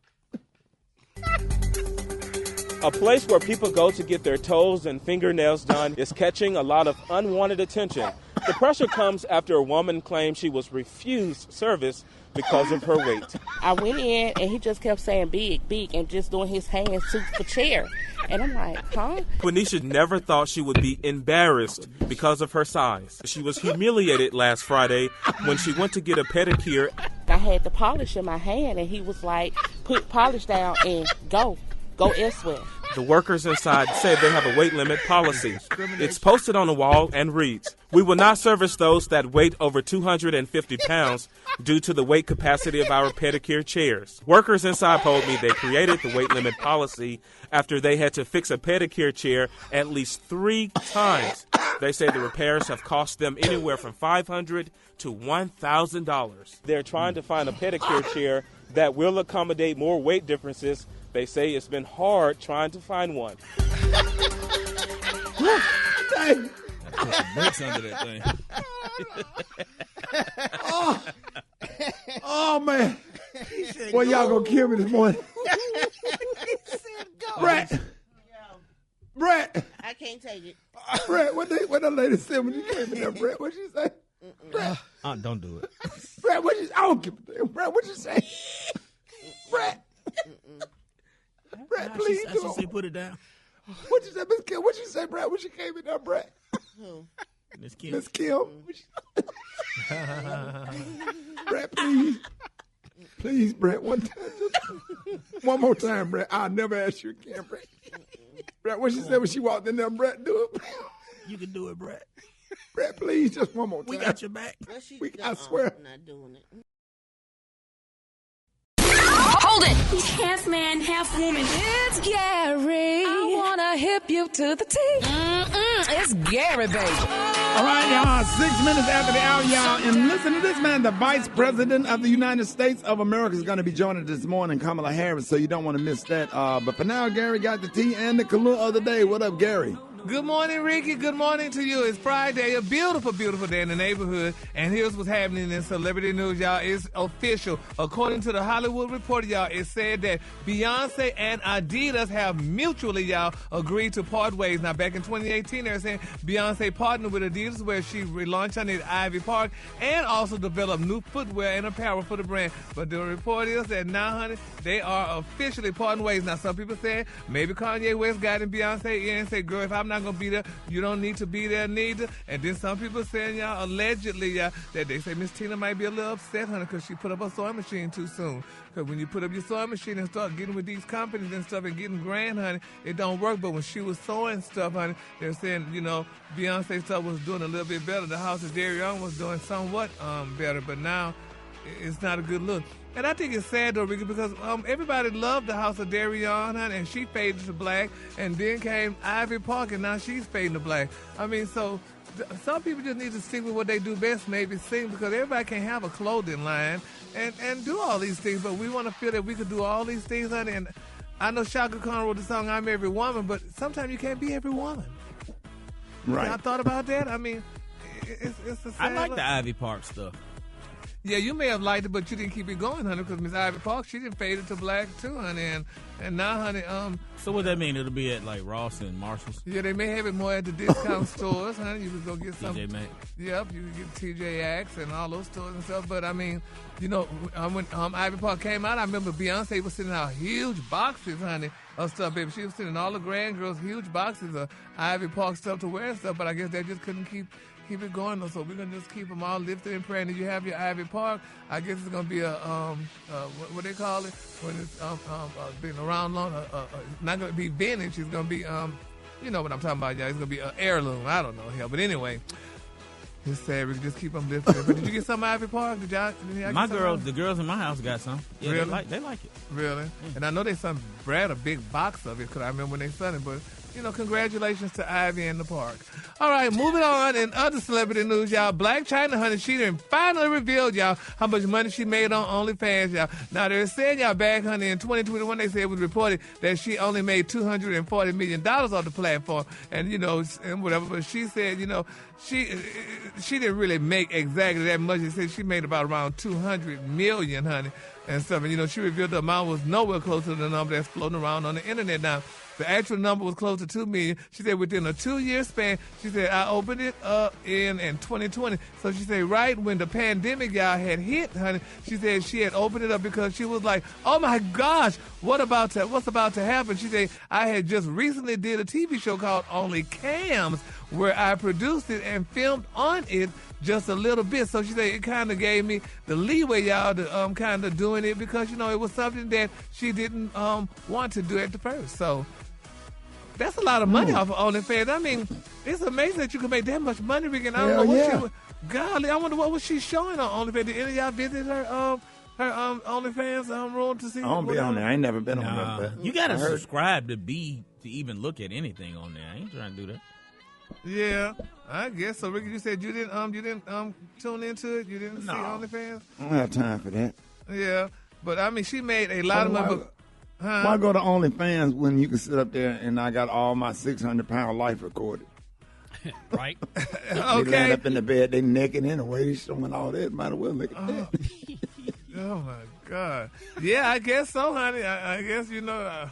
A place where people go to get their toes and fingernails done is catching a lot of unwanted attention. The pressure comes after a woman claimed she was refused service because of her weight. I went in and he just kept saying big, big, and just doing his hands for chair. And I'm like, huh? Quenisha never thought she would be embarrassed because of her size. She was humiliated last Friday when she went to get a pedicure. I had the polish in my hand and he was like, put polish down and go elsewhere. The workers inside say they have a weight limit policy. It's posted on the wall and reads, "We will not service those that weigh over 250 pounds due to the weight capacity of our pedicure chairs." Workers inside told me they created the weight limit policy after they had to fix a pedicure chair at least 3 times. They say the repairs have cost them anywhere from $500 to $1,000. They're trying to find a pedicure chair that will accommodate more weight differences. They say it's been hard trying to find one. Put some brakes under that thing. Oh man. Well, y'all gonna kill me this morning. Brett. I can't take it. Brett, what that lady said when you came in there, Brett? What'd she say? Brett. Don't do it. Brett, I don't give a damn. Brett, what'd you say? Brett. Brett, please do it. Say put it down. What'd you say, Miss Kim? What'd you say, Brett, when she came in there, Brett? Who? Miss Kim. Miss Kim. Brett, please. Please, Brett, one more time, Brett. I'll never ask you again, Brett. Brett, what she said when she walked in there, Brett, do it. You can do it, Brett. Brett, please, just one more time. We got your back. I swear. I'm not doing it. Hold Hold it! Half man, half woman. It's Gary. I wanna hip you to the T. It's Gary, baby. All right, y'all. 6 minutes after the hour, y'all. And listen to this, man. The Vice President of the United States of America is going to be joining us this morning, Kamala Harris, so you don't want to miss that. But for now, Gary got the tea and the color of the day. What up, Gary? Good morning, Ricky. Good morning to you. It's Friday, a beautiful, beautiful day in the neighborhood. And here's what's happening in celebrity news, y'all. It's official. According to the Hollywood Reporter, y'all, it said that Beyonce and Adidas have mutually, y'all, agreed to part ways. Now, back in 2018, they were saying Beyonce partnered with Adidas, where she relaunched under Ivy Park and also developed new footwear and apparel for the brand. But the report is that now, honey, they are officially parting ways. Now, some people say maybe Kanye West got in Beyonce ear and said, girl, if I'm not gonna be there, you don't need to be there neither. And then some people saying, y'all, allegedly, y'all, that they say Miss Tina might be a little upset, honey, because she put up a sewing machine too soon. Because when you put up your sewing machine and start getting with these companies and stuff and getting grand, honey, it don't work. But when she was sewing stuff, honey, they're saying, you know, Beyonce stuff was doing a little bit better. The House of Darion was doing somewhat better, but now it's not a good look. And I think it's sad, though, Ricky, because everybody loved the House of Darion, honey, and she faded to black, and then came Ivy Park, and now she's fading to black. I mean, so some people just need to stick with what they do best, maybe sing, because everybody can't have a clothing line and do all these things, but we want to feel that we could do all these things, honey. And I know Shaka Khan wrote the song I'm Every Woman, but sometimes you can't be every woman. Right. I thought about that. I mean, it's a sad I like look. the Ivy Park stuff. Yeah, you may have liked it, but you didn't keep it going, honey, because Miss Ivy Park, she didn't fade it to black, too, honey. And now, honey, So what that mean? It'll be at, like, Ross and Marshall's? yeah, they may have it more at the discount stores, honey. You could go get some. TJ Maxx. Yep, you could get TJ Maxx and all those stores and stuff. But, I mean, you know, when Ivy Park came out, I remember Beyonce was sending out huge boxes, honey, of stuff, baby. She was sending all the grand girls huge boxes of Ivy Park stuff to wear and stuff, but I guess they just couldn't keep it going, though. So we're going to just keep them all lifted and praying that you have your Ivy Park. I guess it's going to be a, what they call it, when it's been around long, it's not going to be vintage, it's going to be, you know what I'm talking about, y'all. It's going to be an heirloom. I don't know, hell. But anyway, it's sad. We can just keep them lifted. But did you get some Ivy Park? Did y'all The girls in my house got some. Yeah, really? They like it. Really? Yeah. And I know they sent Brad a big box of it, because I remember when they sent it, but you know, congratulations to Ivy in the park. All right, moving on in other celebrity news, y'all. Black China, honey, she done finally revealed, y'all, how much money she made on OnlyFans, y'all. Now, they're saying, y'all, back, honey, in 2021, they said it was reported that she only made $240 million off the platform, and, you know, and whatever. But she said, you know, she didn't really make exactly that much. She said she made about around $200 million, honey, and stuff. And, you know, she revealed the amount was nowhere close to the number that's floating around on the internet now. The actual number was close to $2 million. She said within a 2-year span, she said, I opened it up in 2020. So she said right when the pandemic, y'all, had hit, honey, she said she had opened it up because she was like, oh my gosh, what's about to happen? She said, I had just recently did a TV show called Only Cams, where I produced it and filmed on it just a little bit. So she said it kind of gave me the leeway, y'all, to kind of doing it, because, you know, it was something that she didn't want to do at the first. So that's a lot of money off of OnlyFans. I mean, it's amazing that you can make that much money, Rick. And I don't know what she was. Golly, I wonder what was she showing on OnlyFans. Did any of y'all visit her OnlyFans room to see? I don't be on there. I ain't never been on there. You gotta subscribe to even look at anything on there. I ain't trying to do that. Yeah, I guess so. Ricky, you said you didn't tune into it. You didn't see OnlyFans. I don't have time for that. Yeah, but I mean, she made a lot of money. Why go to OnlyFans when you can sit up there and I got all my 600-pound life recorded? Right. They laying up in the bed, they naked anyway. They showing all that. Might as well look at that. Oh my God. Yeah, I guess so, honey. I guess, you know.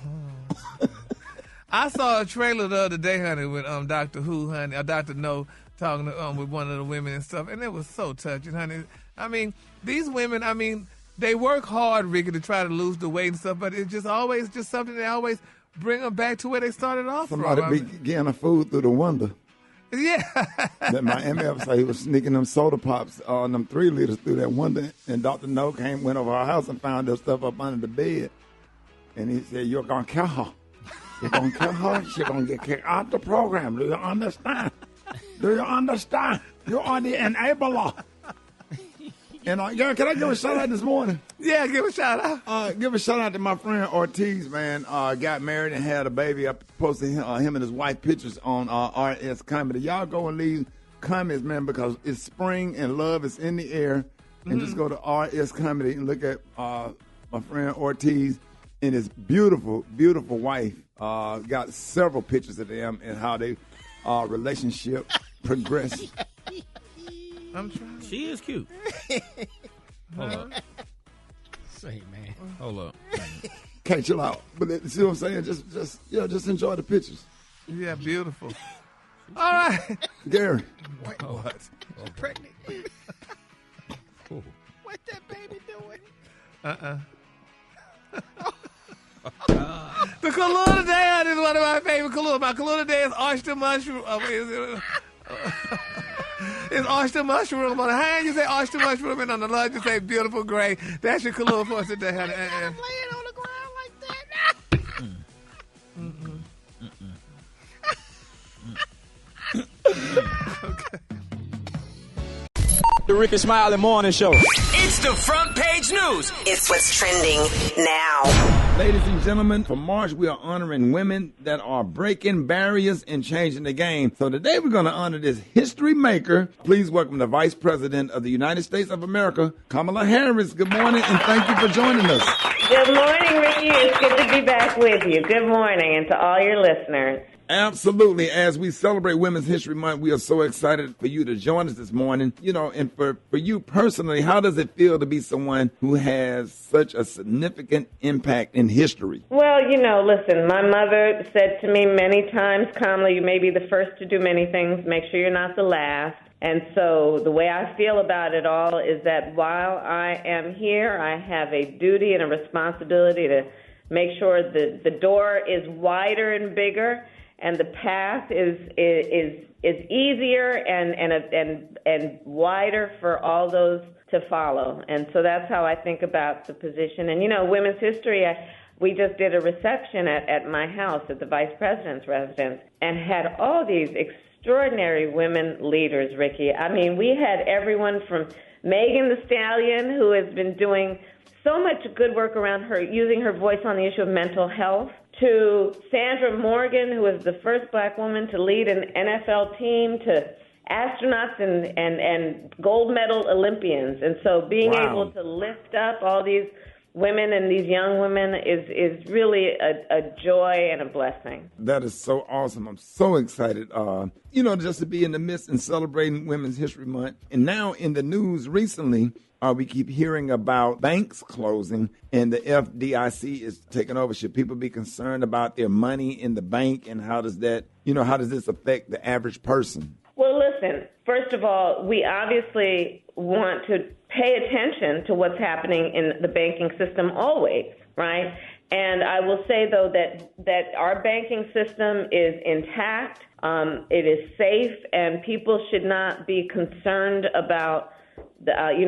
I saw a trailer the other day, honey, with Dr. Who, honey, or Dr. No, talking to, with one of the women and stuff, and it was so touching, honey. I mean, these women, I mean, they work hard, Ricky, to try to lose the weight and stuff, but it's just always just something they always bring them back to where they started off Somebody from. be getting the food through the window. Yeah. That my MF said he was sneaking them soda pops, them 3 liters through that window, and Dr. No went over our house and found that stuff up under the bed, and he said, "You're going to kill her. You're going to kill her. She's going to get kicked out the program. Do you understand? Do you understand? You are the enabler." And Gary, can I give a shout out this morning? Yeah, give a shout out. Give a shout out to my friend Ortiz, man. Got married and had a baby. I posted him and his wife pictures on RS Comedy. Y'all go and leave comments, man, because it's spring and love is in the air. And just go to RS Comedy and look at my friend Ortiz and his beautiful, beautiful wife. Got several pictures of them and how they relationship progressed. I'm trying. She is cute. Hold up. Say, man. Hold up. Can't chill out. But see what I'm saying? Just enjoy the pictures. Yeah, beautiful. All right. Gary. Wait, what? She's pregnant. What that baby doing? The Kahlua today is one of my favorite Kahlua. My Kahlua today is oyster mushroom. It's oyster mushroom. On the hand, you say oyster mushroom, and on the lunch, you say beautiful gray. That's your Kahlua for us today, honey. I'm laying on the ground like that. Okay. The Rickey Smiley Morning Show. It's the front page news. It's what's trending now. Ladies and gentlemen, for March, we are honoring women that are breaking barriers and changing the game. So today we're going to honor this history maker. Please welcome the Vice President of the United States of America, Kamala Harris. Good morning, and thank you for joining us. Good morning, Ricky. It's good to be back with you. Good morning, and to all your listeners. Absolutely. As we celebrate Women's History Month, we are so excited for you to join us this morning. You know, and for you personally, how does it feel to be someone who has such a significant impact in history? Well, listen, my mother said to me many times, Kamala, you may be the first to do many things. Make sure you're not the last. And so the way I feel about it all is that while I am here, I have a duty and a responsibility to make sure that the door is wider and bigger, and the path is easier and wider for all those to follow. And so that's how I think about the position. And, Women's History, we just did a reception at my house at the Vice President's residence and had all these extraordinary women leaders, Ricky. I mean, we had everyone from Megan Thee Stallion, who has been doing so much good work around her, using her voice on the issue of mental health, to Sandra Morgan, who was the first black woman to lead an NFL team, to astronauts and gold medal Olympians. And so being able to lift up all these women and these young women is really a joy and a blessing. That is so awesome. I'm so excited, just to be in the midst and celebrating Women's History Month. And now in the news recently, we keep hearing about banks closing and the FDIC is taking over. Should people be concerned about their money in the bank, and how does this affect the average person? Well, listen, first of all, we obviously want to pay attention to what's happening in the banking system always, right? And I will say, though, that our banking system is intact, it is safe, and people should not be concerned about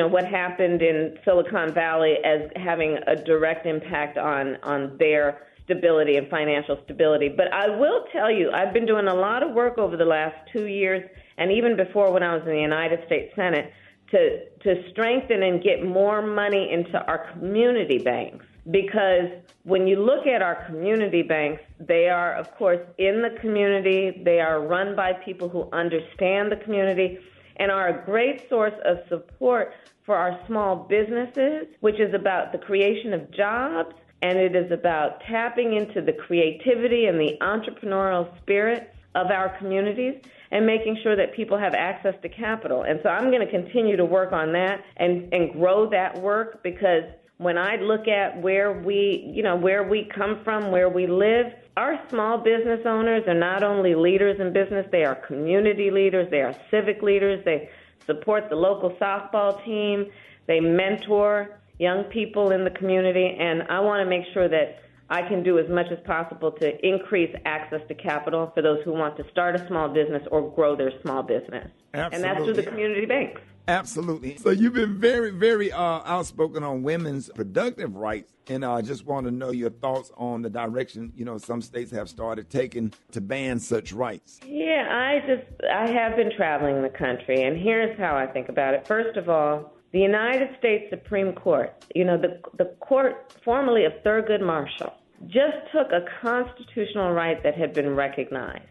what happened in Silicon Valley as having a direct impact on their stability and financial stability. But I will tell you, I've been doing a lot of work over the last 2 years, and even before when I was in the United States Senate, to strengthen and get more money into our community banks. Because when you look at our community banks, they are, of course, in the community. They are run by people who understand the community and are a great source of support for our small businesses, which is about the creation of jobs, and it is about tapping into the creativity and the entrepreneurial spirit of our communities and making sure that people have access to capital. And so I'm going to continue to work on that and grow that work, because when I look at where we come from, where we live, our small business owners are not only leaders in business, they are community leaders, they are civic leaders, they support the local softball team, they mentor young people in the community, and I want to make sure that I can do as much as possible to increase access to capital for those who want to start a small business or grow their small business. Absolutely. And that's through the community banks. Absolutely. So you've been very, very outspoken on women's productive rights, and I just want to know your thoughts on the direction, some states have started taking to ban such rights. Yeah, I have been traveling the country, and here's how I think about it. First of all, the United States Supreme Court, the court formerly of Thurgood Marshall, just took a constitutional right that had been recognized,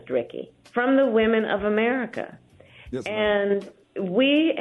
Ricky, from the women of America. Yes, and we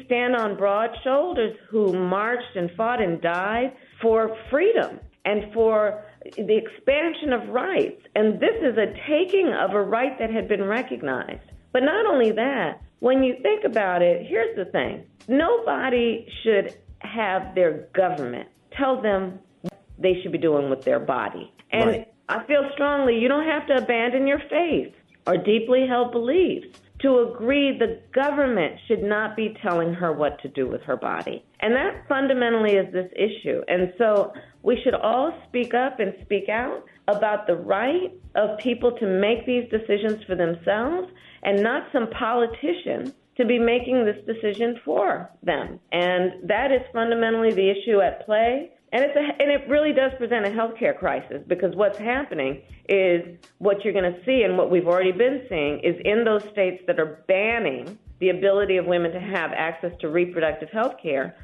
stand on broad shoulders who marched and fought and died for freedom and for the expansion of rights. And this is a taking of a right that had been recognized. But not only that, when you think about it, here's the thing. Nobody should have their government tell them what they should be doing with their body. And right. I feel strongly you don't have to abandon your faith or deeply held beliefs to agree the government should not be telling her what to do with her body. And that fundamentally is this issue. And so we should all speak up and speak out about the right of people to make these decisions for themselves and not some politician to be making this decision for them. And that is fundamentally the issue at play. And it really does present a healthcare crisis, because what's happening is what you're going to see, and what we've already been seeing, is in those states that are banning the ability of women to have access to reproductive health care,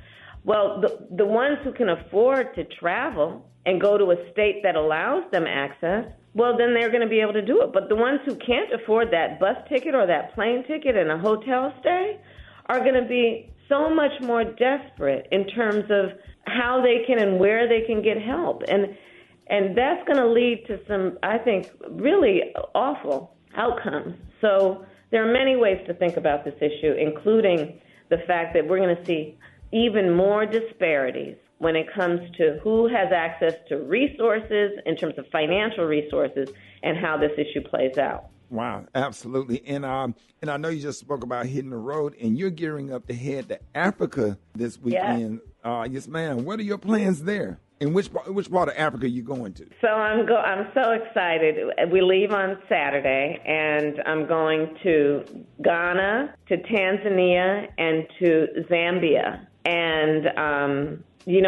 well, the ones who can afford to travel and go to a state that allows them access, well, then they're going to be able to do it. But the ones who can't afford that bus ticket or that plane ticket and a hotel stay are going to be so much more desperate in terms of how they can and where they can get help. And that's going to lead to some, I think, really awful outcomes. So there are many ways to think about this issue, including the fact that we're going to see even more disparities when it comes to who has access to resources in terms of financial resources and how this issue plays out. Wow, absolutely. And I know you just spoke about hitting the road, and you're gearing up to head to Africa this weekend. Yes, ma'am. What are your plans there? And which part of Africa are you going to? So I'm so excited. We leave on Saturday, and I'm going to Ghana, to Tanzania, and to Zambia. And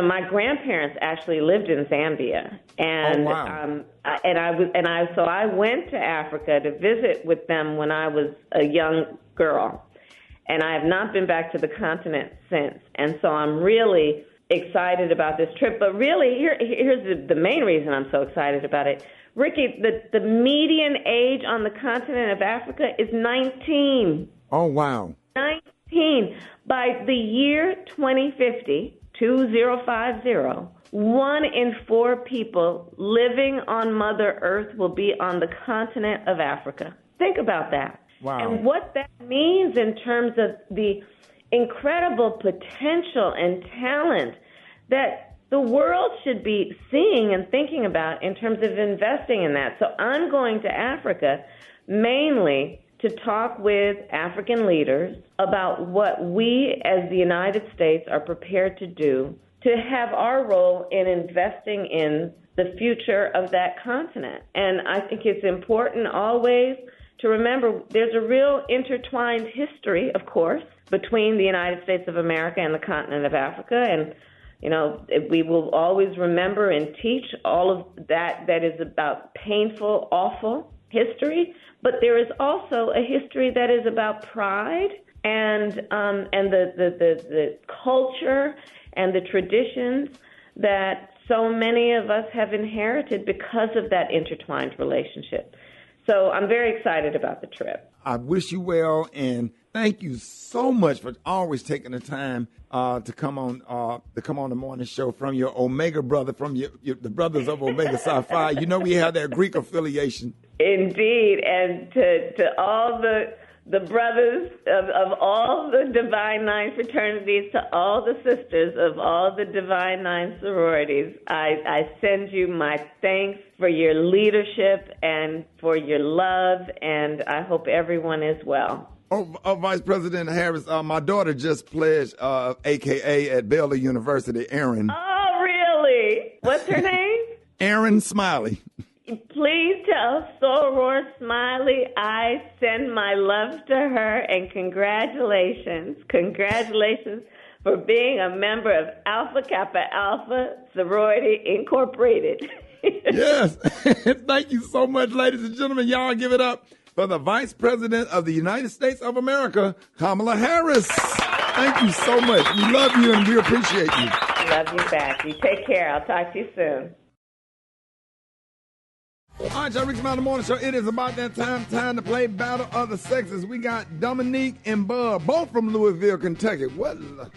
my grandparents actually lived in Zambia, and so I went to Africa to visit with them when I was a young girl, and I have not been back to the continent since. And so I'm really excited about this trip. But really, here's the main reason I'm so excited about it. Ricky, the median age on the continent of Africa is 19. Oh, wow. 19. By the year 2050, 2050, 1 in 4 people living on Mother Earth will be on the continent of Africa. Think about that. Wow. And what that means in terms of the incredible potential and talent that the world should be seeing and thinking about in terms of investing in that. So I'm going to Africa mainly to talk with African leaders about what we as the United States are prepared to do to have our role in investing in the future of that continent. And I think it's important always to remember there's a real intertwined history, of course, between the United States of America and the continent of Africa. And, we will always remember and teach all of that is about painful, awful history. But there is also a history that is about pride and the culture and the traditions that so many of us have inherited because of that intertwined relationship. So I'm very excited about the trip. I wish you well, and thank you so much for always taking the time to come on the morning show from your Omega brother, from the brothers of Omega Psi Phi. We have that Greek affiliation. Indeed, and to all the brothers of all the Divine Nine fraternities, to all the sisters of all the Divine Nine sororities, I send you my thanks for your leadership and for your love, and I hope everyone is well. Oh, Vice President Harris, my daughter just pledged, AKA at Baylor University, Erin. Oh, really? What's her name? Erin Smiley. Please tell Soror Smiley I send my love to her, and congratulations. Congratulations for being a member of Alpha Kappa Alpha Sorority Incorporated. Yes. Thank you so much, ladies and gentlemen. Y'all give it up for the Vice President of the United States of America, Kamala Harris. Thank you so much. We love you and we appreciate you. Love you back. You take care. I'll talk to you soon. All right, y'all, Rickey Smiley Morning Show. It is about that time to play Battle of the Sexes. We got Dominique and Bub, both from Louisville, Kentucky. What? Okay.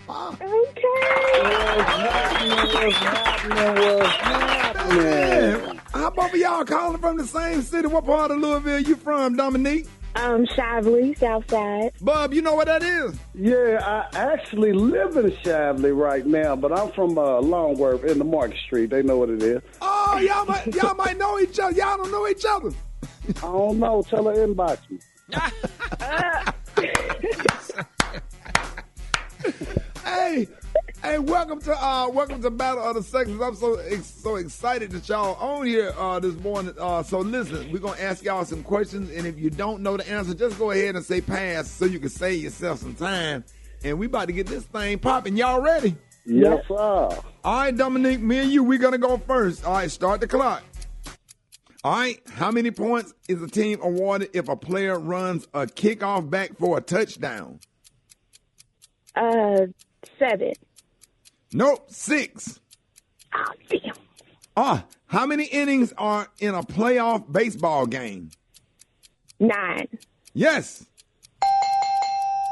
What's happening? How both of y'all calling from the same city? What part of Louisville you from, Dominique? Shively, Southside. Bub, you know what that is? Yeah, I actually live in Shively right now, but I'm from Longworth in the Market Street. They know what it is. Oh, y'all might know each other. Y'all don't know each other. I don't know. Tell her inbox me. Hey, welcome to Battle of the Sexes. I'm so excited that y'all on here this morning. So listen, we're gonna ask y'all some questions, and if you don't know the answer, just go ahead and say pass so you can save yourself some time. And we about to get this thing popping. Y'all ready? Yes, sir. All right, Dominique, me and you, we're gonna go first. All right, start the clock. All right, how many points is a team awarded if a player runs a kickoff back for a touchdown? 7. Nope, 6. Oh, damn. How many innings are in a playoff baseball game? 9. Yes.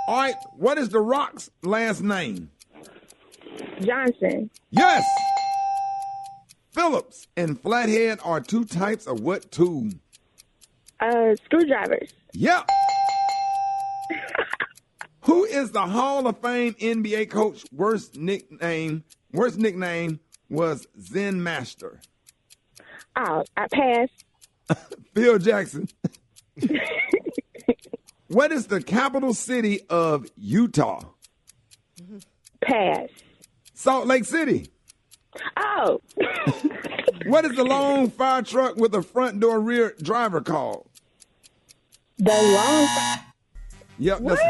All right, what is The Rock's last name? Johnson. Yes. Phillips and flathead are 2 types of what tool? Screwdrivers. Yep. Who is the Hall of Fame NBA coach? Worst nickname was Zen Master. Oh, I pass. Phil Jackson. What is the capital city of Utah? Pass. Salt Lake City. Oh. What is the long fire truck with a front door rear driver called? The long. Yep, that's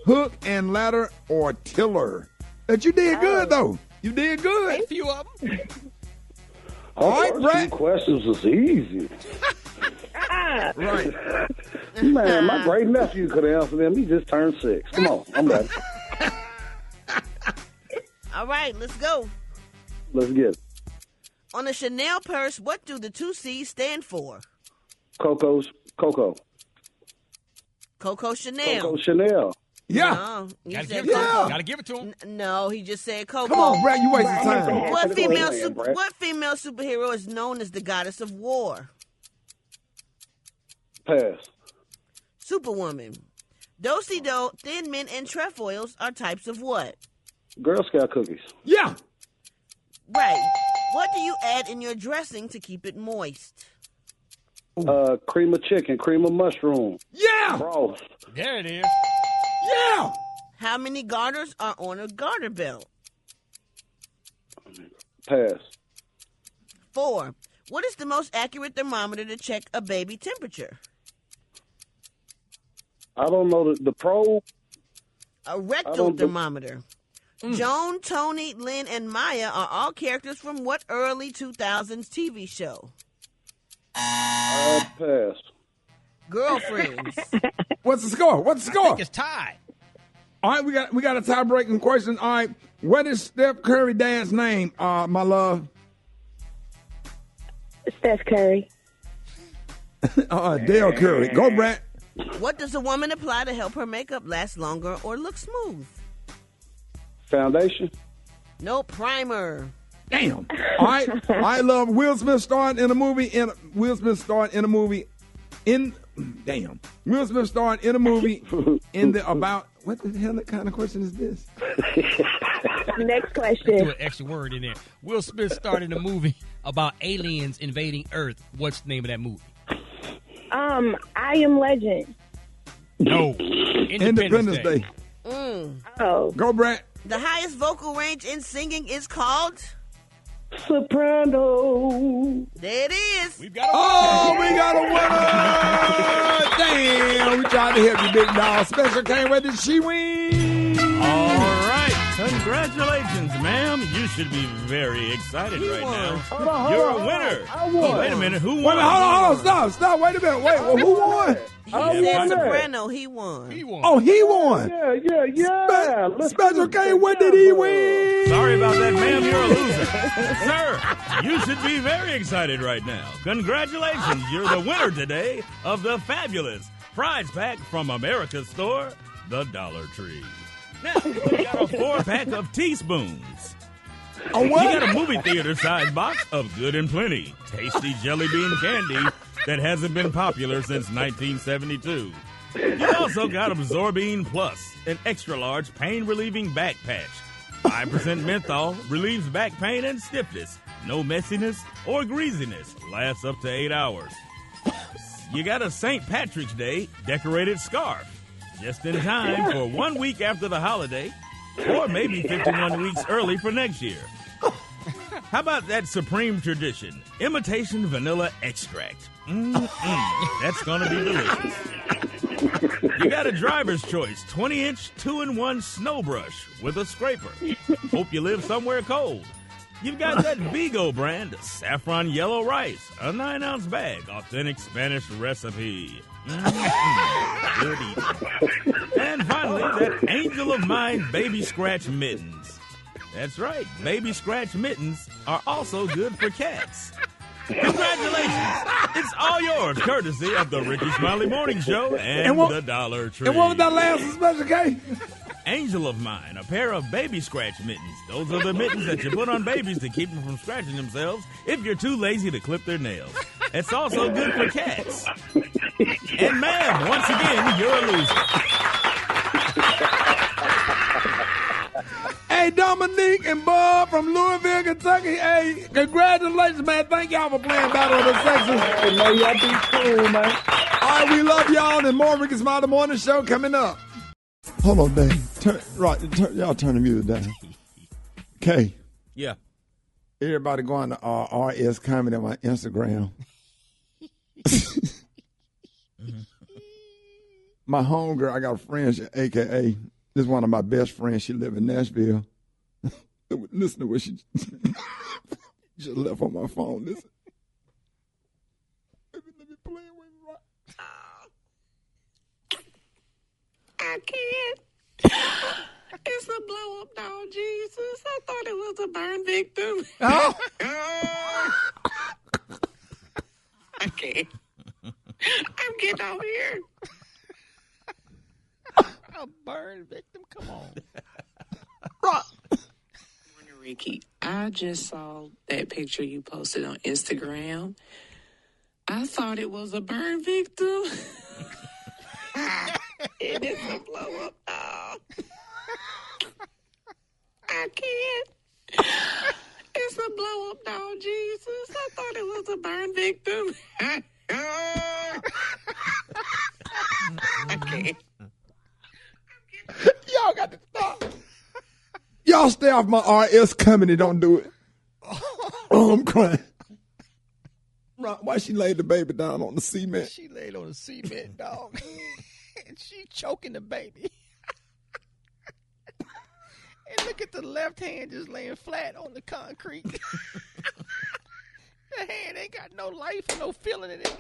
hook and ladder or tiller. But you did good though. You did good. A few of them. All right, Brett. Questions was easy. Right. Man, my great nephew could answer them. He just turned 6. Come on, I'm ready. All right, let's go. Let's get it. On a Chanel purse, what do the 2 C's stand for? Coco. Coco Chanel. Coco Chanel. Yeah. No, Gotta give it to him. No, he just said Coco. Come on, Brad, you wasting time. What female superhero is known as the goddess of war? Pass. Superwoman. Do-si-do, Thin Mint, and trefoils are types of what? Girl Scout cookies. Yeah. Right. What do you add in your dressing to keep it moist? Cream of chicken, cream of mushroom. Yeah. Roast. There it is. Yeah. How many garters are on a garter belt? Pass. 4. What is the most accurate thermometer to check a baby temperature? I don't know the probe. A rectal thermometer. Joan, Tony, Lynn, and Maya are all characters from what early 2000s TV show? Pass. Girlfriends. What's the score? I think it's tied. All right, we got a tie-breaking question. All right, what is Steph Curry dad's name, my love? Steph Curry. Dale Curry. Go, Brad. What does a woman apply to help her makeup last longer or look smooth? Foundation. No, primer. Damn. All right. I love Will Smith starring in a movie. Will Smith starring in a movie in the about. What the hell kind of question is this? Next question. Do an extra word in there. Will Smith starred in a movie about aliens invading Earth. What's the name of that movie? I Am Legend. No. Independence Day. Oh. Go, Brad. The highest vocal range in singing is called? Soprano. There it is. We got a winner. Damn, we tried to help you, big dog. Special came, where did she win? All right. Congratulations, ma'am. you should be very excited right now. Hold on, You're a winner. I won. Oh, wait a minute. Who won? Wait a minute, hold on. Stop. Wait a minute. Wait, who won? He said Soprano, he won. Oh, he won. Yeah. Special K, what did he win? Sorry about that, ma'am. You're a loser. Sir, you should be very excited right now. Congratulations. You're the winner today of the fabulous prize pack from America's store, the Dollar Tree. Now, we got a 4-pack of teaspoons. A what? You got a movie theater size box of Good and Plenty tasty jelly bean candy that hasn't been popular since 1972. You also got Absorbine Plus, an extra large pain relieving back patch. 5% menthol relieves back pain and stiffness. No messiness or greasiness. Lasts up to 8 hours. You got a St. Patrick's Day decorated scarf. Just in time for 1 week after the holiday, or maybe 51 weeks early for next year. How about that supreme tradition, imitation vanilla extract? That's going to be delicious. You got a driver's choice 20-inch 2-in-1 snow brush with a scraper. Hope you live somewhere cold. You've got that Vigo brand saffron yellow rice, a 9-ounce bag, authentic Spanish recipe. Good eating. And finally, that Angel of Mine baby scratch mittens. That's right, baby scratch mittens are also good for cats. Congratulations! It's all yours, courtesy of the Rickey Smiley Morning Show and the Dollar Tree. And what was that last Special K? Angel of Mine, a pair of baby scratch mittens. Those are the mittens that you put on babies to keep them from scratching themselves if you're too lazy to clip their nails. It's also good for cats. And ma'am, once again, you're a loser. Hey, Dominique and Bob from Louisville, Kentucky. Hey, congratulations, man. Thank y'all for playing Battle of the Sexes. Hey, man, y'all be cool, man. All right, we love y'all. And more Rickey Smiley Morning Show coming up. Hold on, Dave. Y'all turn the music down. Okay. Yeah. Everybody going to RS Comedy on my Instagram. My homegirl, I got a friend, a.k.a. this is one of my best friends. She live in Nashville. Listen to what she just left on my phone. Listen. Let me play it with you. I can't. It's a blow up dog, Jesus. I thought it was a burn victim. Oh. I can't. I'm getting over here. A burn victim? Come on. Morning, Ricky. I just saw that picture you posted on Instagram. I thought it was a burn victim. And it's a blow up dog. I can't. It's a blow up dog, Jesus. I thought it was a burn victim. I can't. Y'all got to stop. Y'all stay off my RS Comedy. Don't do it. Oh, I'm crying. Why she laid the baby down on the cement? She laid on the cement, dog. And she choking the baby. And look at the left hand just laying flat on the concrete. The hand ain't got no life and no feeling in it.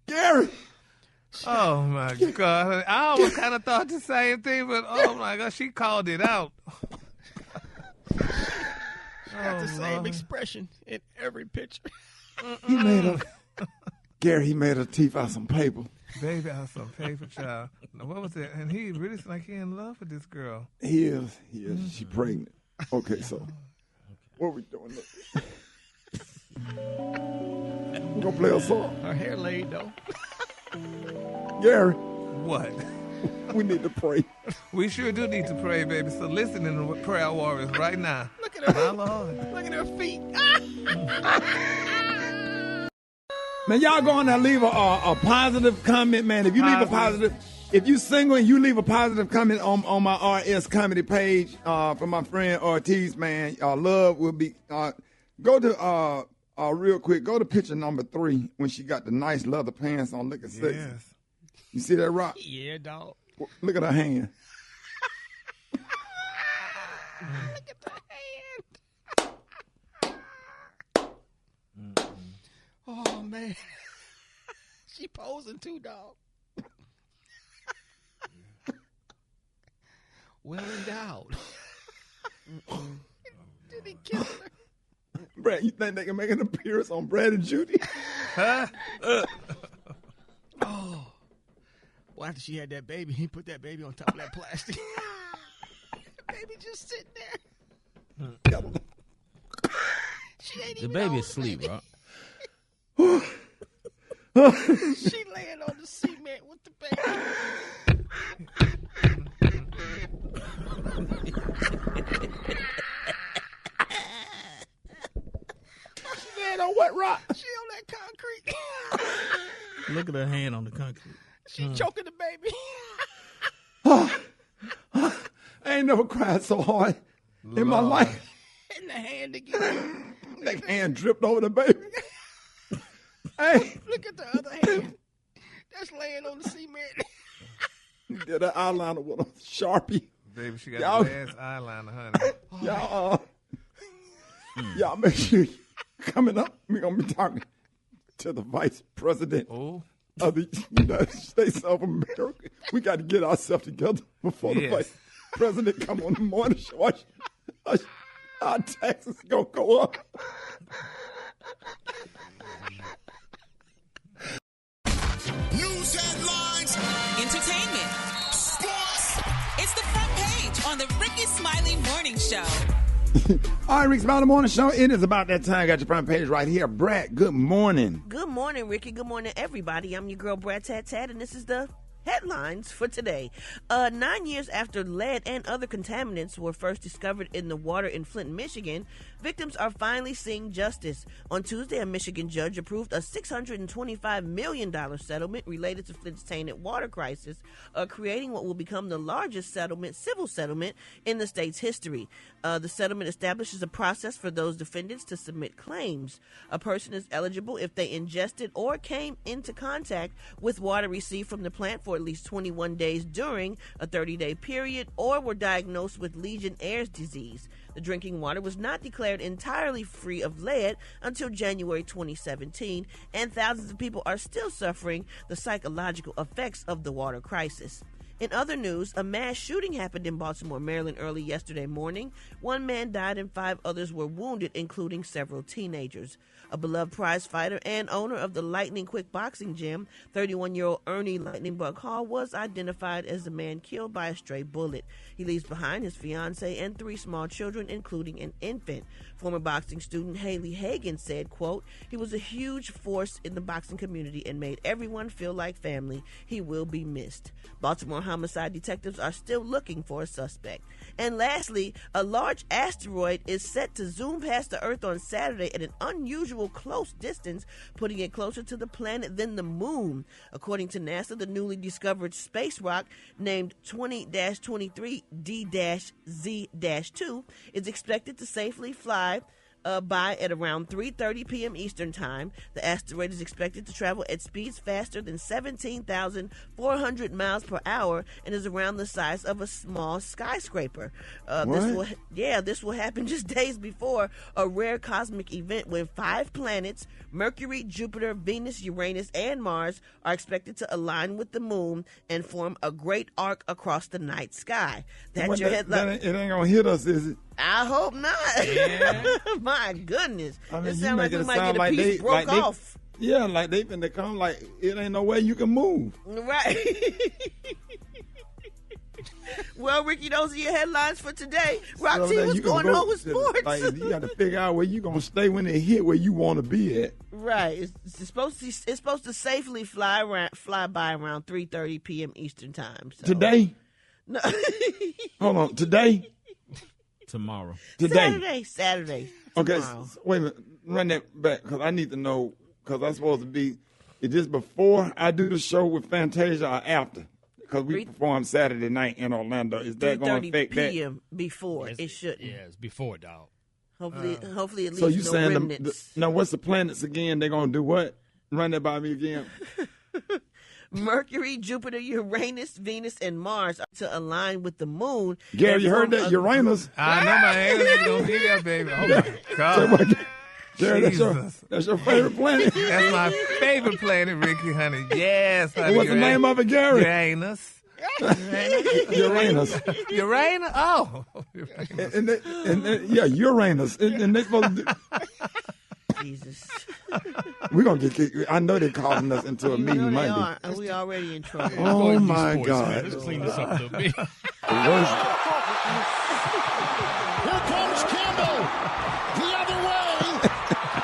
Gary. Oh, my God. I almost kind of thought the same thing, but oh, my God, she called it out. Got the same expression in every picture. He made Gary made her teeth out some paper. Baby out some paper, child. What was it? And he really seemed like he in love with this girl. He is. She pregnant. Okay, so what are we doing next? We're going to play a song. Her hair laid, though. Gary. What? We need to pray. We sure do need to pray, baby. So listen to the prayer warriors right now. Look at her. My Lord. Look at her feet. Man, y'all go on there and leave a positive comment, man. If you leave a positive, if you single and you leave a positive comment on my RS Comedy page from my friend Ortiz, man, love will be. Go to real quick. Go to picture number 3 when she got the nice leather pants on, looking sexy. Yes. You see that, Rock? Yeah, dog. Look at her hand. Look at the hand. Oh, man. She posing too, dog. Well endowed. Did he kiss her? Brad, you think they can make an appearance on Brad and Judy? Huh? Oh. Well, after she had that baby, he put that baby on top of that plastic. The baby just sitting there. She ain't The even baby on asleep, baby. Rock. She laying on the cement with the baby. She laying on what, Rock? She on that concrete. Look at her hand on the concrete. She choking the baby. I ain't never cried so hard in my life. In the hand again. That hand dripped over the baby. Hey. Look at the other hand. That's laying on the cement. Did an eyeliner with a Sharpie. Baby, she got the last eyeliner, honey. Y'all make sure coming up, we're going to be talking to the vice president of the United States of America. We got to get ourselves together before the vice president come on the morning show. Our taxes going to go up. News headlines, Entertainment, sports. It's the front page on the Rickey Smiley Morning Show. All right, Rickey Smiley Morning Show. It is about that time. Got your front page right here. Brad, good morning. Good morning, Ricky. Good morning, everybody. I'm your girl, Brad Tat, and this is the headlines for today. 9 years after lead and other contaminants were first discovered in the water in Flint, Michigan, victims are finally seeing justice. On Tuesday, a Michigan judge approved a $625 million settlement related to Flint's tainted water crisis, creating what will become the largest civil settlement in the state's history. The settlement establishes a process for those defendants to submit claims. A person is eligible if they ingested or came into contact with water received from the plant for at least 21 days during a 30-day period or were diagnosed with Legionnaires' disease. The drinking water was not declared entirely free of lead until January 2017, and thousands of people are still suffering the psychological effects of the water crisis. In other news, a mass shooting happened in Baltimore, Maryland early yesterday morning. One man died and 5 others were wounded, including several teenagers. A beloved prize fighter and owner of the Lightning Quick Boxing Gym, 31-year-old Ernie Lightning Buck Hall, was identified as the man killed by a stray bullet. He leaves behind his fiancée and 3 small children, including an infant. Former boxing student Haley Hagan said, quote, "He was a huge force in the boxing community and made everyone feel like family. He will be missed." Baltimore homicide detectives are still looking for a suspect. And lastly, a large asteroid is set to zoom past the Earth on Saturday at an unusual close distance, putting it closer to the planet than the moon. According to NASA, the newly discovered space rock named 20-23D-Z-2 is expected to safely fly by at around 3:30 p.m. Eastern Time. The asteroid is expected to travel at speeds faster than 17,400 miles per hour and is around the size of a small skyscraper. This will happen just days before a rare cosmic event when 5 planets, Mercury, Jupiter, Venus, Uranus, and Mars, are expected to align with the moon and form a great arc across the night sky. That's your headline. It ain't gonna hit us, is it? I hope not. Yeah. My goodness. I mean, it you sounds like make we it might sound get a like piece broke off. Yeah, like they finna come like it ain't no way you can move. Right. Well, Ricky, those are your headlines for today. Roxy, what's going on with sports? Like, you got to figure out where you gonna stay when it hit where you want to be at. Right. It's supposed to safely fly by around 3:30 p.m. Eastern Time. So. Today? No. Hold on. Today? Tomorrow. Today. Saturday. Okay. Tomorrow. Wait a minute. Run that back because I need to know because I'm supposed to be. Is this before I do the show with Fantasia or after? Because we perform Saturday night in Orlando. Is that going to affect that? 3:30 p.m. before. It shouldn't. Yeah, it's before, dog. Hopefully at least So you no saying remnants. now what's the planets again? They're going to do what? Run that by me again. Mercury, Jupiter, Uranus, Venus, and Mars are to align with the moon. Gary, you heard that? Uranus? I know my Anus is going to be there, baby. Oh, my God. Gary, that's your favorite planet? That's my favorite planet, Ricky, honey. Yes. Honey, What's the name of it, Gary? Uranus. Uranus. Uranus? Oh. Uranus. Yeah, Uranus. And they supposed to do... Jesus. We're going to get kicked. I know they're calling us into a meeting Monday. We already in trouble. Oh, my God. Man. Let's clean this up a little bit. Here comes Campbell. The other way.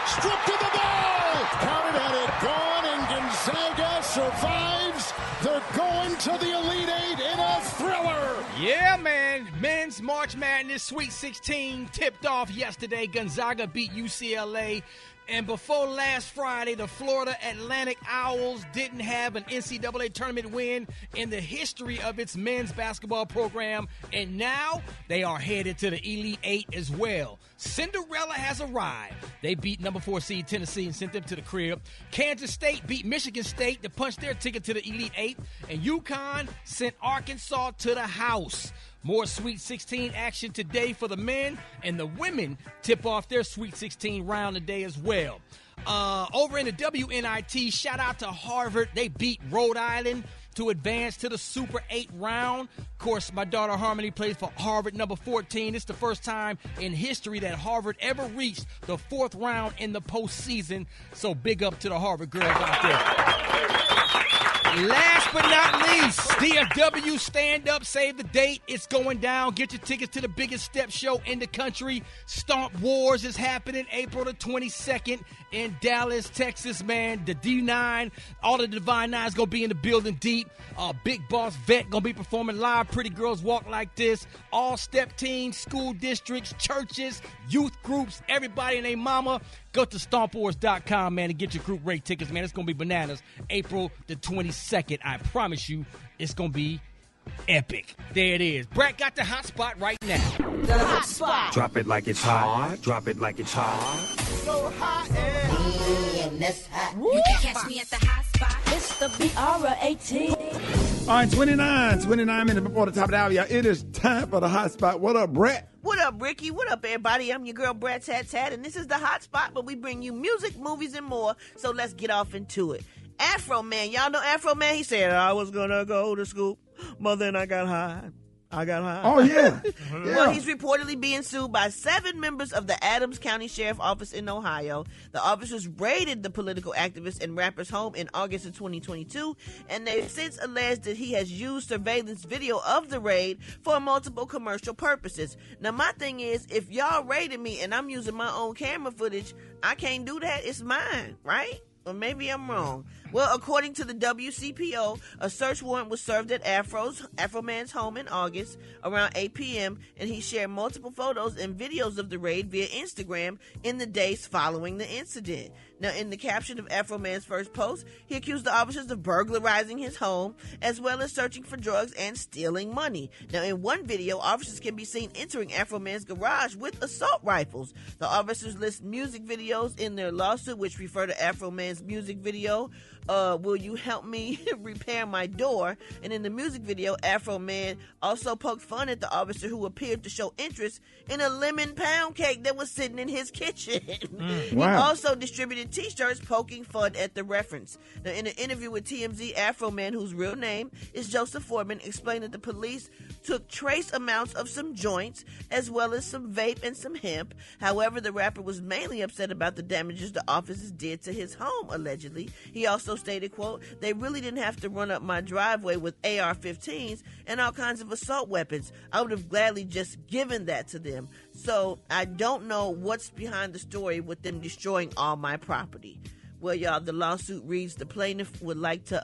Stripped to the ball. Counted at it. Gone, and Gonzaga survives. They're going to the Elite Eight in a thriller. Yeah, man. Men's March Madness Sweet 16 tipped off yesterday. Gonzaga beat UCLA. And before last Friday, the Florida Atlantic Owls didn't have an NCAA tournament win in the history of its men's basketball program. And now they are headed to the Elite Eight as well. Cinderella has arrived. They beat number 4 seed Tennessee and sent them to the crib. Kansas State beat Michigan State to punch their ticket to the Elite Eight. And UConn sent Arkansas to the house. More Sweet 16 action today for the men, and the women tip off their Sweet 16 round today as well. Over in the WNIT, shout out to Harvard. They beat Rhode Island to advance to the Super 8 round. Of course, my daughter Harmony plays for Harvard, number 14. It's the first time in history that Harvard ever reached the 4th round in the postseason. So big up to the Harvard girls out there. Last but not least, DFW Stand Up, Save the Date. It's going down. Get your tickets to the biggest step show in the country. Stomp Wars is happening April the 22nd in Dallas, Texas, man. The D9, all the Divine Nines going to be in the building deep. Big Boss Vet going to be performing live. Pretty Girls Walk Like This. All step teams, school districts, churches, youth groups, everybody and their mama. Go to stompwars.com, man, and get your group rate tickets, man. It's going to be bananas. April the 22nd. I promise you, it's going to be epic. There it is. Brett got the hot spot right now. The hot spot. Drop it like it's hot. Drop it like it's hot. So hot and that's hot. You can catch me at the hot spot. It's the BR18. All right, 29 minutes before the top of the hour. Yeah, it is time for the hot spot. What up, Brett? What up, Ricky? What up, everybody? I'm your girl, Brett Tat Tat, and this is the hot spot, but we bring you music, movies, and more, so let's get off into it. Afro Man, y'all know Afro Man? He said, I was gonna go to school, but then I got high. Oh, yeah. Well, he's reportedly being sued by 7 members of the Adams County Sheriff Office in Ohio. The officers raided the political activist and rapper's home in August of 2022, and they've since alleged that he has used surveillance video of the raid for multiple commercial purposes. Now, my thing is, if y'all raided me and I'm using my own camera footage, I can't do that. It's mine, right? Or maybe I'm wrong. Well, according to the WCPO, a search warrant was served at Afro Man's home in August around 8 p.m., and he shared multiple photos and videos of the raid via Instagram in the days following the incident. Now, in the caption of Afro Man's first post, he accused the officers of burglarizing his home, as well as searching for drugs and stealing money. Now, in one video, officers can be seen entering Afro Man's garage with assault rifles. The officers list music videos in their lawsuit, which refer to Afro Man's music video, Will You Help Me Repair My Door? And in the music video, Afro Man also poked fun at the officer who appeared to show interest in a lemon pound cake that was sitting in his kitchen. He also distributed t-shirts poking fun at the reference. Now, in an interview with TMZ, Afro Man, whose real name is Joseph Foreman, explained that the police took trace amounts of some joints as well as some vape and some hemp. However, the rapper was mainly upset about the damages the officers did to his home, allegedly. He also stated, quote, they really didn't have to run up my driveway with AR-15s and all kinds of assault weapons. I would have gladly just given that to them. So I don't know what's behind the story with them destroying all my property. Well, y'all, the lawsuit reads the plaintiffs would like to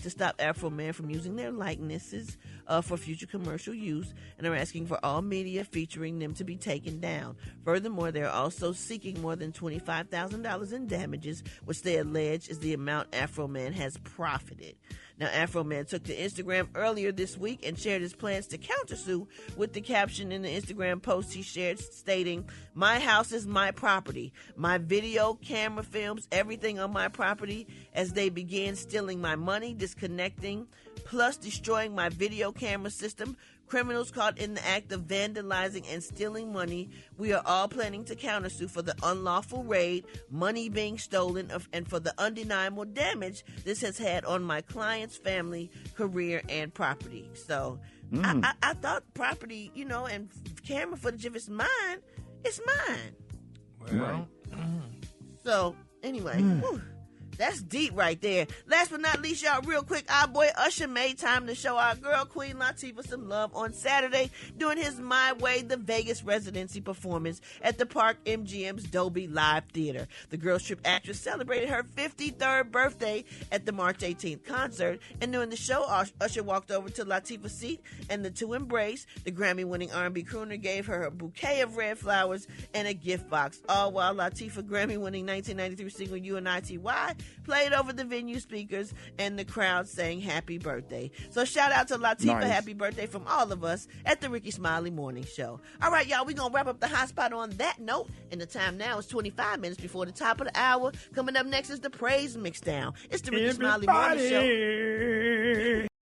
stop Afro Man from using their likenesses for future commercial use, and are asking for all media featuring them to be taken down. Furthermore, they're also seeking more than $25,000 in damages, which they allege is the amount Afro Man has profited. Now, Afro Man took to Instagram earlier this week and shared his plans to countersue with the caption in the Instagram post he shared stating, "My house is my property. My video, camera films, everything on my property as they began stealing my money, disconnecting, plus destroying my video camera system. Criminals caught in the act of vandalizing and stealing money. We are all planning to countersue for the unlawful raid, money being stolen, and for the undeniable damage this has had on my client's family, career, and property." So I thought property, and camera footage, if it's mine, it's mine. Well, So anyway, whew, that's deep right there. Last but not least, y'all, real quick, our boy Usher made time to show our girl Queen Latifah some love on Saturday during his My Way, the Vegas residency performance at the Park MGM's Dolby Live Theater. The Girls Trip actress celebrated her 53rd birthday at the March 18th concert, and during the show, Usher walked over to Latifah's seat and the two embraced. The Grammy-winning R&B crooner gave her a bouquet of red flowers and a gift box, all while Latifah Grammy-winning 1993 single UNITY played over the venue speakers, and the crowd sang happy birthday. So shout out to Latifah, happy birthday from all of us at the Rickey Smiley Morning Show. All right, y'all, we're going to wrap up the hot spot on that note, and the time now is 25 minutes before the top of the hour. Coming up next is the Praise Mixdown. It's the Rickey Smiley Morning Show.